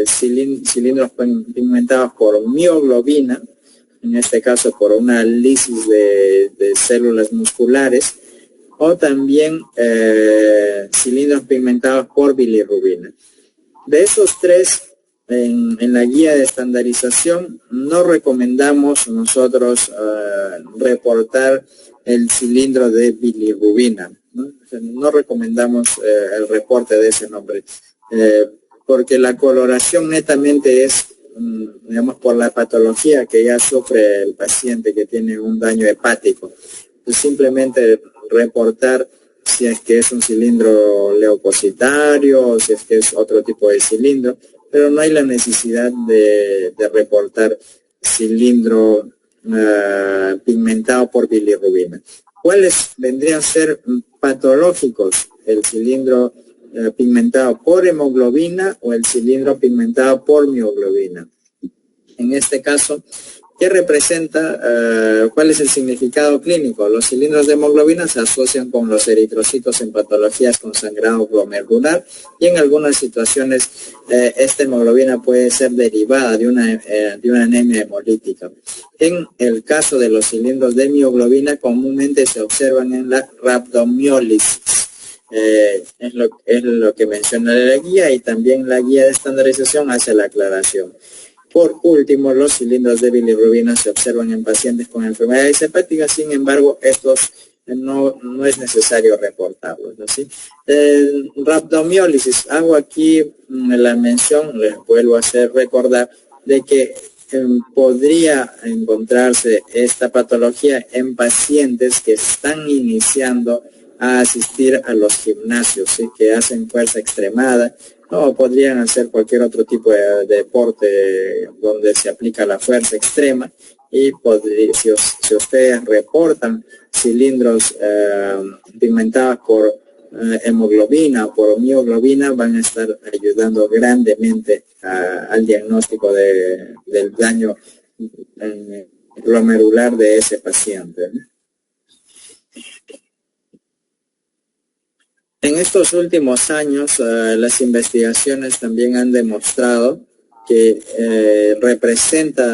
cilindros pigmentados por mioglobina, en este caso por una lisis de células musculares, o también cilindros pigmentados por bilirrubina. De esos 3, en la guía de estandarización no recomendamos nosotros reportar el cilindro de bilirrubina, ¿no? O sea, no recomendamos el reporte de ese nombre, porque la coloración netamente es, digamos, por la patología que ya sufre el paciente que tiene un daño hepático. Pues simplemente reportar si es que es un cilindro leucocitario o si es que es otro tipo de cilindro, pero no hay la necesidad de reportar cilindro pigmentado por bilirrubina. ¿Cuáles vendrían a ser patológicos? El cilindro pigmentado por hemoglobina o el cilindro pigmentado por mioglobina. En este caso, ¿qué representa? ¿Cuál es el significado clínico? Los cilindros de hemoglobina se asocian con los eritrocitos en patologías con sangrado glomerular y en algunas situaciones esta hemoglobina puede ser derivada de una anemia hemolítica. En el caso de los cilindros de mioglobina comúnmente se observan en la rhabdomiólisis. Es lo que menciona la guía, y también la guía de estandarización hace la aclaración. Por último, los cilindros de bilirrubina se observan en pacientes con enfermedades hepáticas, sin embargo, estos no es necesario reportarlos, ¿no? ¿Sí? Rhabdomiólisis, hago aquí la mención, les vuelvo a hacer recordar de que podría encontrarse esta patología en pacientes que están iniciando a asistir a los gimnasios, ¿sí? Que hacen fuerza extremada, o podrían hacer cualquier otro tipo de deporte donde se aplica la fuerza extrema, y si ustedes reportan cilindros pigmentados por hemoglobina o por mioglobina, van a estar ayudando grandemente al diagnóstico del daño glomerular de ese paciente, ¿no? En estos últimos años, las investigaciones también han demostrado que representa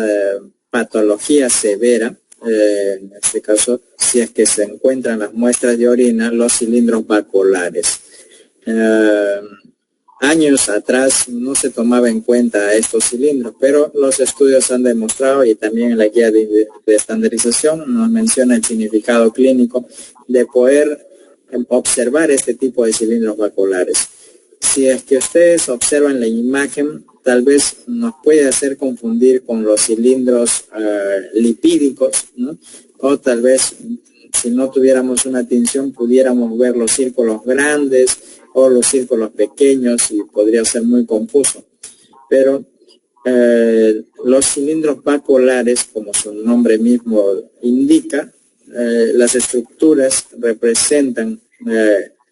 patología severa, en este caso, si es que se encuentran las muestras de orina, los cilindros baculares. Años atrás no se tomaba en cuenta estos cilindros, pero los estudios han demostrado, y también en la guía de estandarización nos menciona el significado clínico de poder observar este tipo de cilindros baculares. Si es que ustedes observan la imagen, tal vez nos puede hacer confundir con los cilindros lipídicos, ¿no? O tal vez, si no tuviéramos una tinción, pudiéramos ver los círculos grandes o los círculos pequeños y podría ser muy confuso. Pero los cilindros baculares, como su nombre mismo indica, las estructuras representan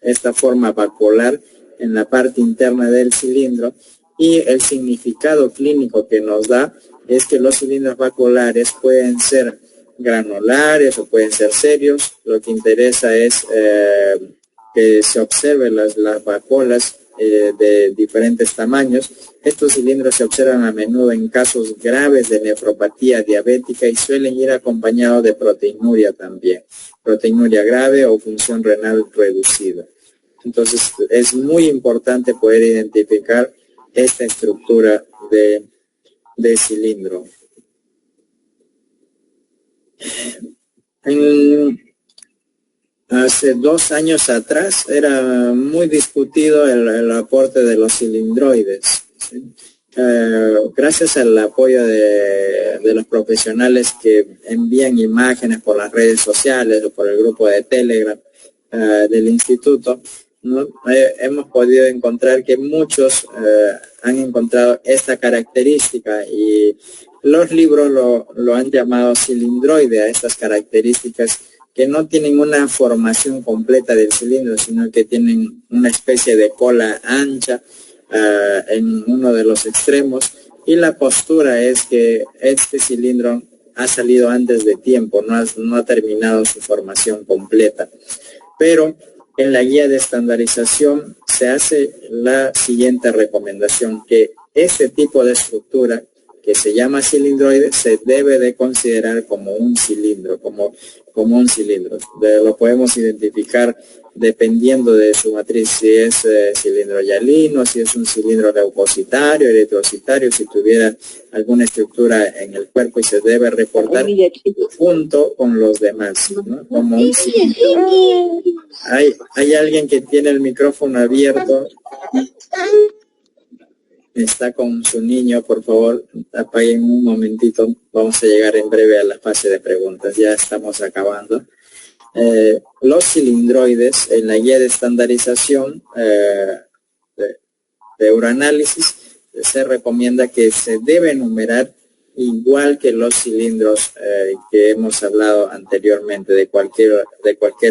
esta forma bacular en la parte interna del cilindro, y el significado clínico que nos da es que los cilindros baculares pueden ser granulares o pueden ser serios. Lo que interesa es que se observen las vacuolas de diferentes tamaños. Estos cilindros se observan a menudo en casos graves de nefropatía diabética y suelen ir acompañados de proteinuria también, proteinuria grave o función renal reducida. Entonces es muy importante poder identificar esta estructura de cilindro. Hace 2 años atrás era muy discutido el aporte de los cilindroides, ¿sí? Gracias al apoyo de los profesionales que envían imágenes por las redes sociales o por el grupo de Telegram del instituto, ¿no? Hemos podido encontrar que muchos han encontrado esta característica y los libros lo han llamado cilindroide a estas características que no tienen una formación completa del cilindro, sino que tienen una especie de cola ancha en uno de los extremos, y la postura es que este cilindro ha salido antes de tiempo, no ha terminado su formación completa. Pero en la guía de estandarización se hace la siguiente recomendación, que este tipo de estructura que se llama cilindroide se debe de considerar como un cilindro, como un cilindro. Lo podemos identificar dependiendo de su matriz, si es cilindro hialino, si es un cilindro leucocitario, eritrocitario, si tuviera alguna estructura en el cuerpo, y se debe reportar junto con los demás, ¿no? Como un cilindro. Hay alguien que tiene el micrófono abierto. Está con su niño, por favor, apaguen un momentito, vamos a llegar en breve a la fase de preguntas, ya estamos acabando. Los cilindroides en la guía de estandarización de uroanálisis se recomienda que se debe enumerar igual que los cilindros que hemos hablado anteriormente, de cualquiera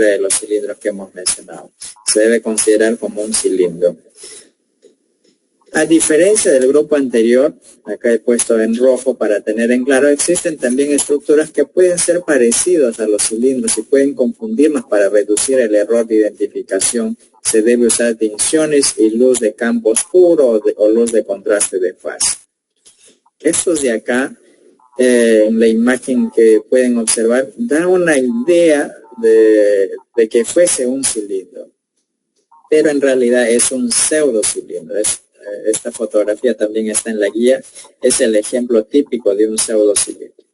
de los cilindros que hemos mencionado. Se debe considerar como un cilindro. A diferencia del grupo anterior, acá he puesto en rojo para tener en claro, existen también estructuras que pueden ser parecidas a los cilindros y pueden confundirnos. Para reducir el error de identificación, se debe usar tinciones y luz de campo oscuro o luz de contraste de fase. Estos de acá, en la imagen que pueden observar, da una idea de que fuese un cilindro, pero en realidad es un pseudocilindro. Esta fotografía también está en la guía, es el ejemplo típico de un pseudocilindro.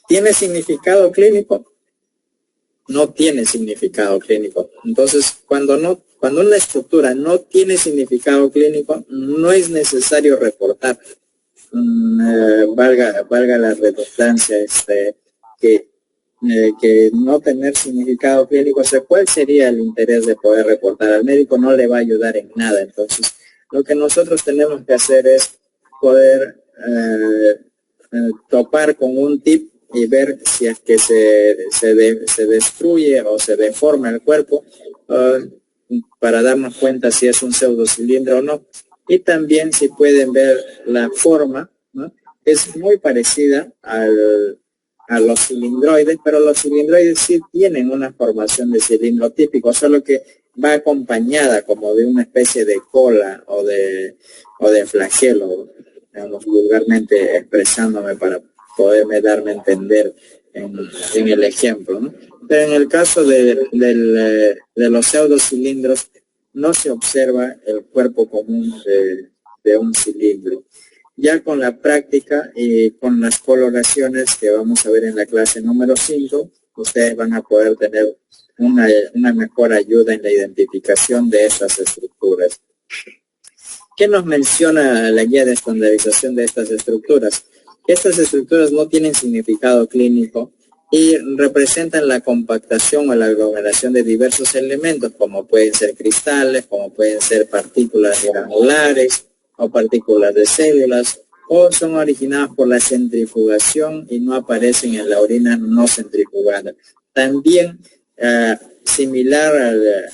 ¿Tiene significado clínico? No tiene significado clínico. Entonces, cuando una estructura no tiene significado clínico, no es necesario reportar. Valga la redundancia, que no tener significado clínico, ¿cuál sería el interés de poder reportar? Al médico no le va a ayudar en nada. Entonces, lo que nosotros tenemos que hacer es poder topar con un tip y ver si es que se destruye o se deforma el cuerpo, para darnos cuenta si es un pseudocilindro o no. Y también, si pueden ver la forma, ¿no? Es muy parecida a los cilindroides, pero los cilindroides sí tienen una formación de cilindro típico, solo que va acompañada como de una especie de cola o de flagelo, digamos, vulgarmente expresándome para poderme darme a entender en el ejemplo, ¿no? Pero en el caso de los pseudocilindros no se observa el cuerpo común de un cilindro. Ya con la práctica y con las coloraciones que vamos a ver en la clase número 5, ustedes van a poder tener una mejor ayuda en la identificación de estas estructuras. ¿Qué nos menciona la guía de estandarización de estas estructuras? Estas estructuras no tienen significado clínico y representan la compactación o la aglomeración de diversos elementos, como pueden ser cristales, como pueden ser partículas granulares o partículas de células, o son originadas por la centrifugación y no aparecen en la orina no centrifugada. También, similar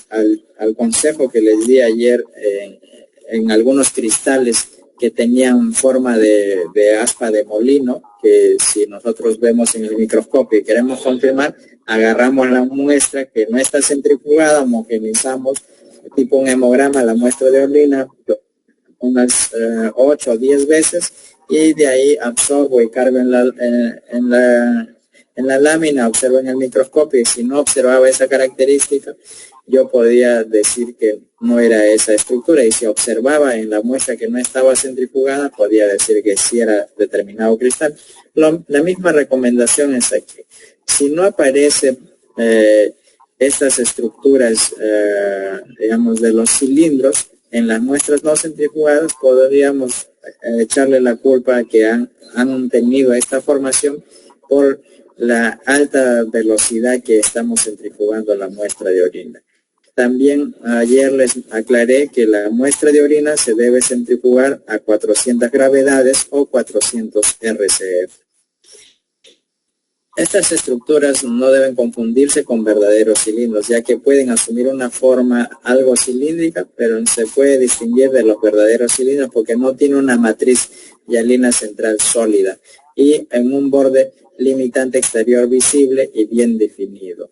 al consejo que les di ayer en algunos cristales que tenían forma de aspa de molino, que si nosotros vemos en el microscopio y queremos confirmar, agarramos la muestra que no está centrifugada, homogenizamos tipo un hemograma la muestra de orina unas 8 o 10 veces, y de ahí absorbo y cargo en en la lámina, observo en el microscopio, y si no observaba esa característica, yo podía decir que no era esa estructura, y si observaba en la muestra que no estaba centrifugada, podía decir que sí era determinado cristal. La misma recomendación es aquí. Si no aparece estas estructuras, digamos, de los cilindros en las muestras no centrifugadas, podríamos echarle la culpa a que han tenido esta formación por la alta velocidad que estamos centrifugando la muestra de orina. También ayer les aclaré que la muestra de orina se debe centrifugar a 400 gravedades o 400 RCF. Estas estructuras no deben confundirse con verdaderos cilindros, ya que pueden asumir una forma algo cilíndrica, pero se puede distinguir de los verdaderos cilindros porque no tiene una matriz hialina central sólida y en un borde limitante exterior visible y bien definido.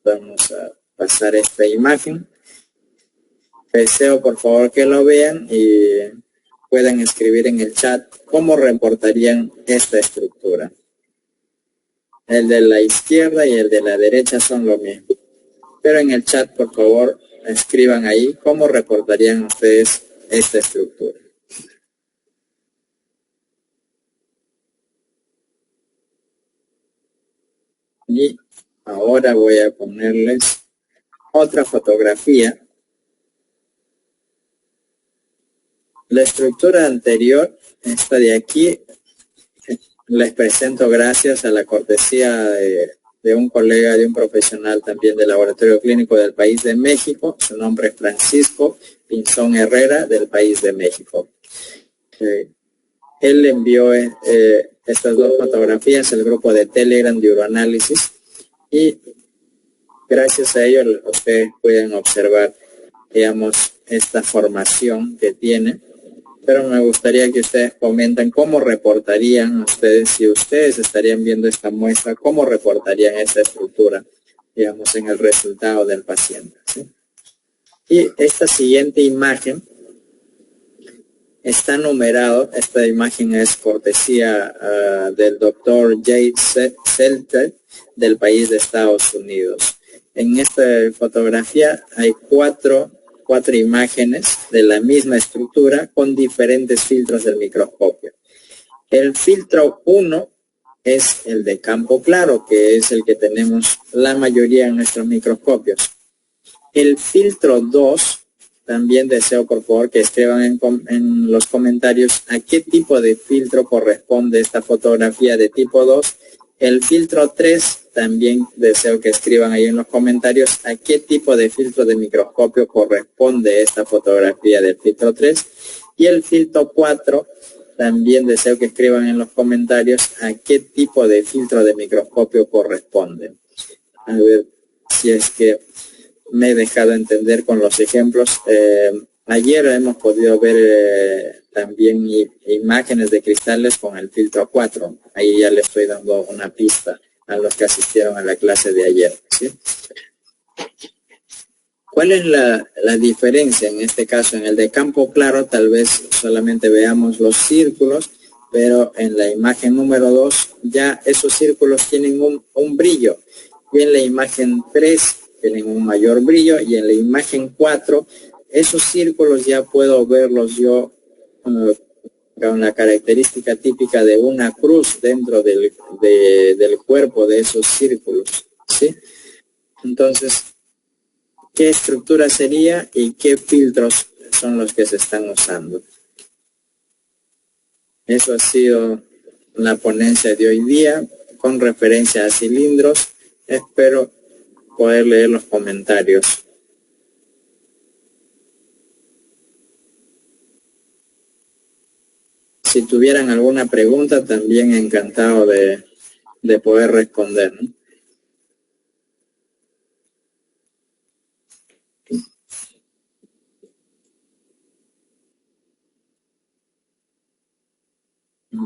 Vamos a pasar esta imagen. Deseo por favor que lo vean y puedan escribir en el chat cómo reportarían esta estructura. El de la izquierda y el de la derecha son lo mismo. Pero en el chat, por favor, escriban ahí cómo reportarían ustedes esta estructura. Y ahora voy a ponerles otra fotografía. La estructura anterior, esta de aquí, les presento gracias a la cortesía de un colega, de un profesional también del laboratorio clínico del país de México. Su nombre es Francisco Pinzón Herrera, del país de México. Él envió estas dos fotografías al grupo de Telegram de Uroanálisis y gracias a ello ustedes pueden observar, digamos, esta formación que tiene. Pero me gustaría que ustedes comenten cómo reportarían ustedes, si ustedes estarían viendo esta muestra, cómo reportarían esta estructura, digamos, en el resultado del paciente, ¿sí? Y esta siguiente imagen está numerado. Esta imagen es cortesía del doctor Jay Selter del país de Estados Unidos. En esta fotografía hay cuatro imágenes de la misma estructura con diferentes filtros del microscopio. El filtro 1 es el de campo claro, que es el que tenemos la mayoría en nuestros microscopios. El filtro 2, también deseo por favor que escriban en los comentarios a qué tipo de filtro corresponde esta fotografía de tipo 2. El filtro 3, también deseo que escriban ahí en los comentarios a qué tipo de filtro de microscopio corresponde esta fotografía del filtro 3. Y el filtro 4, también deseo que escriban en los comentarios a qué tipo de filtro de microscopio corresponde. A ver si es que me he dejado entender con los ejemplos. Ayer hemos podido ver también imágenes de cristales con el filtro 4. Ahí ya le estoy dando una pista a los que asistieron a la clase de ayer, ¿sí? ¿Cuál es la diferencia en este caso? En el de campo claro tal vez solamente veamos los círculos, pero en la imagen número 2 ya esos círculos tienen un brillo. Y en la imagen 3 tienen un mayor brillo, y en la imagen 4 esos círculos ya puedo verlos yo con la característica típica de una cruz dentro del cuerpo de esos círculos, ¿sí? Entonces, ¿qué estructura sería y qué filtros son los que se están usando? Eso ha sido la ponencia de hoy día con referencia a cilindros. Espero poder leer los comentarios. Si tuvieran alguna pregunta, también encantado de poder responder, ¿no?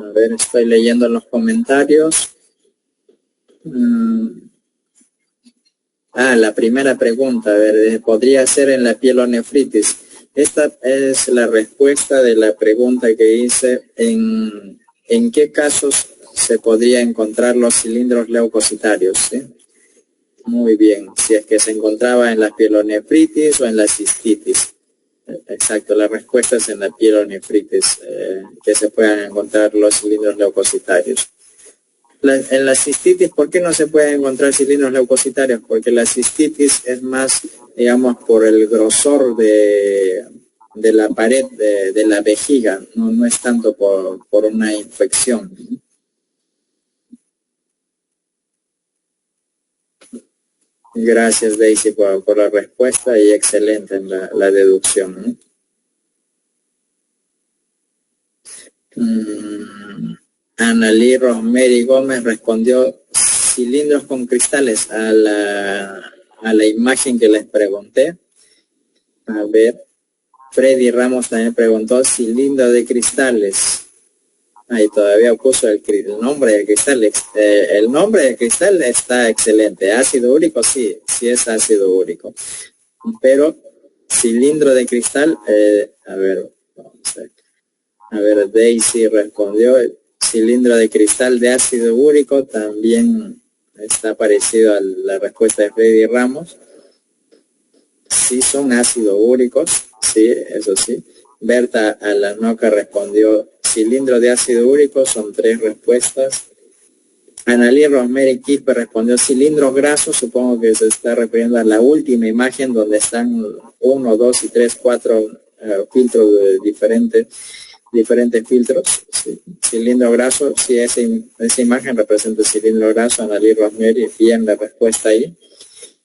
A ver, estoy leyendo los comentarios. La primera pregunta, a ver, ¿podría ser en la pielonefritis? Esta es la respuesta de la pregunta que hice, ¿en qué casos se podría encontrar los cilindros leucocitarios, ¿sí? Muy bien, si es que se encontraba en la pielonefritis o en la cistitis. Exacto, la respuesta es en la pielonefritis, que se puedan encontrar los cilindros leucocitarios. En la cistitis, ¿por qué no se pueden encontrar cilindros leucocitarios? Porque la cistitis es más, digamos, por el grosor de la pared de la vejiga, no es tanto por una infección. Gracias, Daisy, por la respuesta y excelente en la deducción, ¿no? Annalí Rosemary Gómez respondió cilindros con cristales a la imagen que les pregunté. A ver, Freddy Ramos también preguntó cilindro de cristales. Ahí todavía puso el nombre del cristal. El nombre del cristal está excelente. Ácido úrico, sí es ácido úrico. Pero cilindro de cristal, a ver, vamos a ver. A ver, Daisy respondió, cilindro de cristal de ácido úrico, también está parecido a la respuesta de Freddy Ramos. Sí son ácido úricos, sí, eso sí. Berta Alanoca respondió, cilindro de ácido úrico, son 3 respuestas. Annalí Rosemary Quispe respondió, cilindros grasos, supongo que se está refiriendo a la última imagen donde están 1, 2 y 3, 4 filtros de diferentes filtros. Sí. Cilindro graso, sí, esa imagen representa el cilindro graso. Annalí Rosemary, bien la respuesta ahí.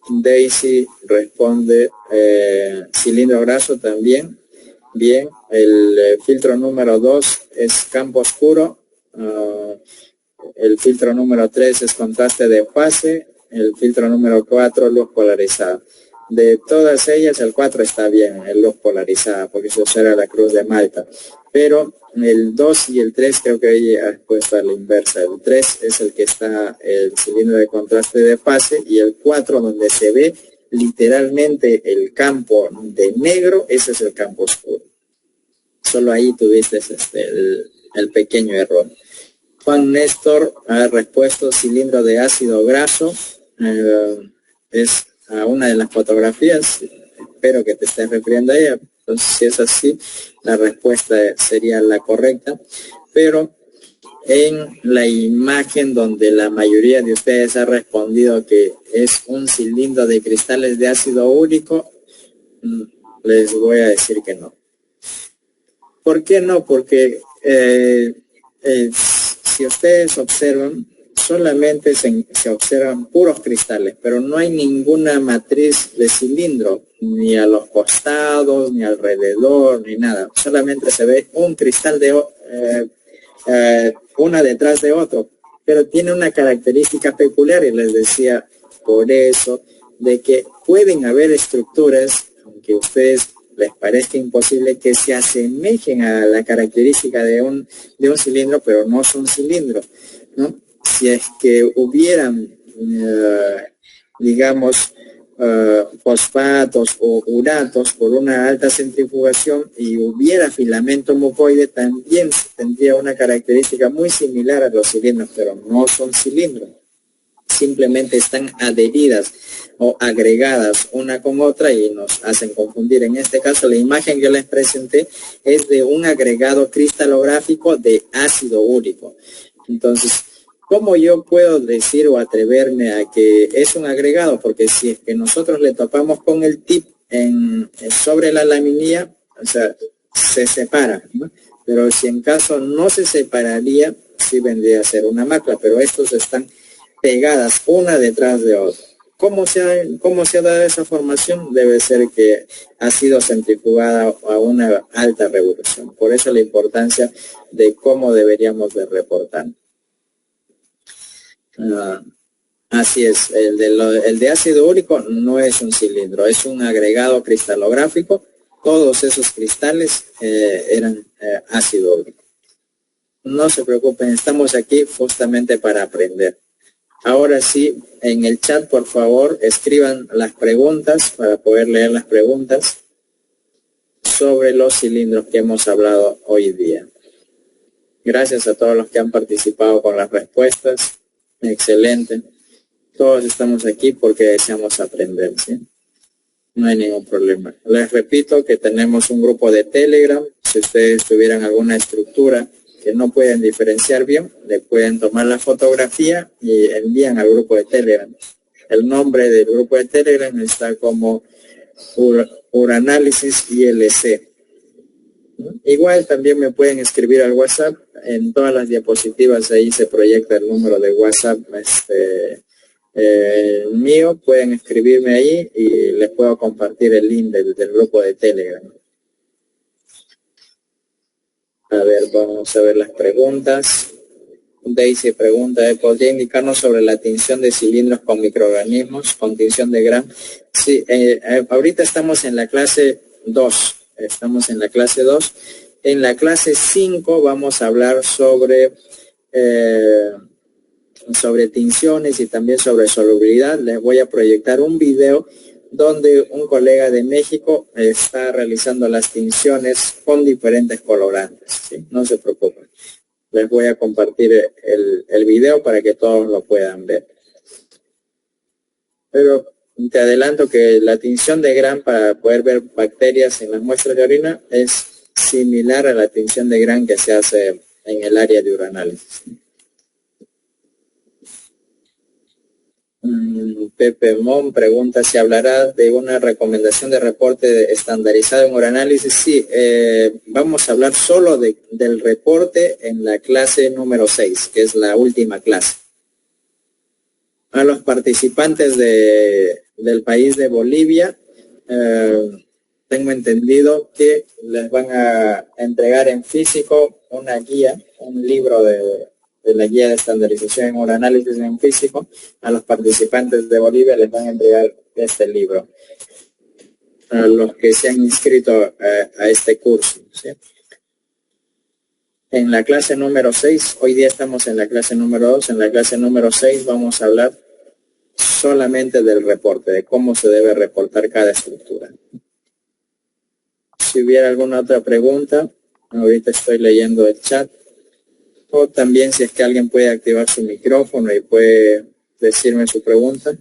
Daisy responde cilindro graso también. Bien, el filtro número 2 es campo oscuro, el filtro número 3 es contraste de fase, el filtro número 4 luz polarizada. De todas ellas el 4 está bien, el luz polarizada, porque se usa la cruz de Malta. Pero el 2 y el 3 creo que ella ha puesto a la inversa. El 3 es el que está el cilindro de contraste de fase y el 4 donde se ve literalmente el campo de negro, ese es el campo oscuro. Solo ahí tuviste el pequeño error. Juan Néstor ha respuesto cilindro de ácido graso. Es a una de las fotografías. Espero que te estés refiriendo a ella. Entonces, si es así, la respuesta sería la correcta. Pero en la imagen donde la mayoría de ustedes ha respondido que es un cilindro de cristales de ácido úrico, les voy a decir que no. ¿Por qué no? Porque si ustedes observan, solamente se observan puros cristales, pero no hay ninguna matriz de cilindro, ni a los costados, ni alrededor, ni nada. Solamente se ve un cristal una detrás de otro, pero tiene una característica peculiar, y les decía por eso, de que pueden haber estructuras, aunque a ustedes les parezca imposible, que se asemejen a la característica de un cilindro, pero no son cilindros, ¿no? Si es que hubieran, digamos, fosfatos o uratos por una alta centrifugación y hubiera filamento mucoide, también tendría una característica muy similar a los cilindros, pero no son cilindros. Simplemente están adheridas o agregadas una con otra y nos hacen confundir. En este caso, la imagen que les presenté es de un agregado cristalográfico de ácido úrico. Entonces, ¿cómo yo puedo decir o atreverme a que es un agregado? Porque si es que nosotros le topamos con el tip sobre la laminilla, o sea, se separa, ¿no? Pero si en caso no se separaría, sí vendría a ser una macla, pero estos están pegadas una detrás de otra. ¿Cómo se ha dado esa formación? Debe ser que ha sido centrifugada a una alta revolución. Por eso la importancia de cómo deberíamos de reportar. Así es, el de ácido úrico no es un cilindro, es un agregado cristalográfico. Todos esos cristales eran ácido úrico. No se preocupen, estamos aquí justamente para aprender. Ahora sí, en el chat, por favor, escriban las preguntas para poder leer las preguntas sobre los cilindros que hemos hablado hoy día. Gracias a todos los que han participado con las respuestas. Excelente. Todos estamos aquí porque deseamos aprender, ¿sí? No hay ningún problema. Les repito que tenemos un grupo de Telegram. Si ustedes tuvieran alguna estructura que no pueden diferenciar bien, le pueden tomar la fotografía y envían al grupo de Telegram. El nombre del grupo de Telegram está como Uranalysis ILC. Igual también me pueden escribir al WhatsApp. En todas las diapositivas ahí se proyecta el número de WhatsApp mío. Pueden escribirme ahí y les puedo compartir el link del grupo de Telegram. A ver, vamos a ver las preguntas. Daisy pregunta, ¿podría indicarnos sobre la tinción de cilindros con microorganismos, con tinción de Gram? Sí, ahorita estamos en la clase 2. Estamos en la clase 2. En la clase 5 vamos a hablar sobre tinciones y también sobre solubilidad. Les voy a proyectar un video donde un colega de México está realizando las tinciones con diferentes colorantes, ¿sí? No se preocupen. Les voy a compartir el video para que todos lo puedan ver. Pero te adelanto que la tinción de Gram para poder ver bacterias en las muestras de orina es similar a la tinción de Gram que se hace en el área de uranálisis. Pepe Mon pregunta si hablará de una recomendación de reporte estandarizado en uranálisis. Sí, vamos a hablar solo del reporte en la clase número 6, que es la última clase. A los participantes del país de Bolivia, tengo entendido que les van a entregar en físico una guía, un libro de la guía de estandarización en uranálisis en físico. A los participantes de Bolivia les van a entregar este libro, a los que se han inscrito a este curso, ¿sí? En la clase número 6, hoy día estamos en la clase número 2, en la clase número 6 vamos a hablar solamente del reporte, de cómo se debe reportar cada estructura. Si hubiera alguna otra pregunta, ahorita estoy leyendo el chat. O también si es que alguien puede activar su micrófono y puede decirme su pregunta.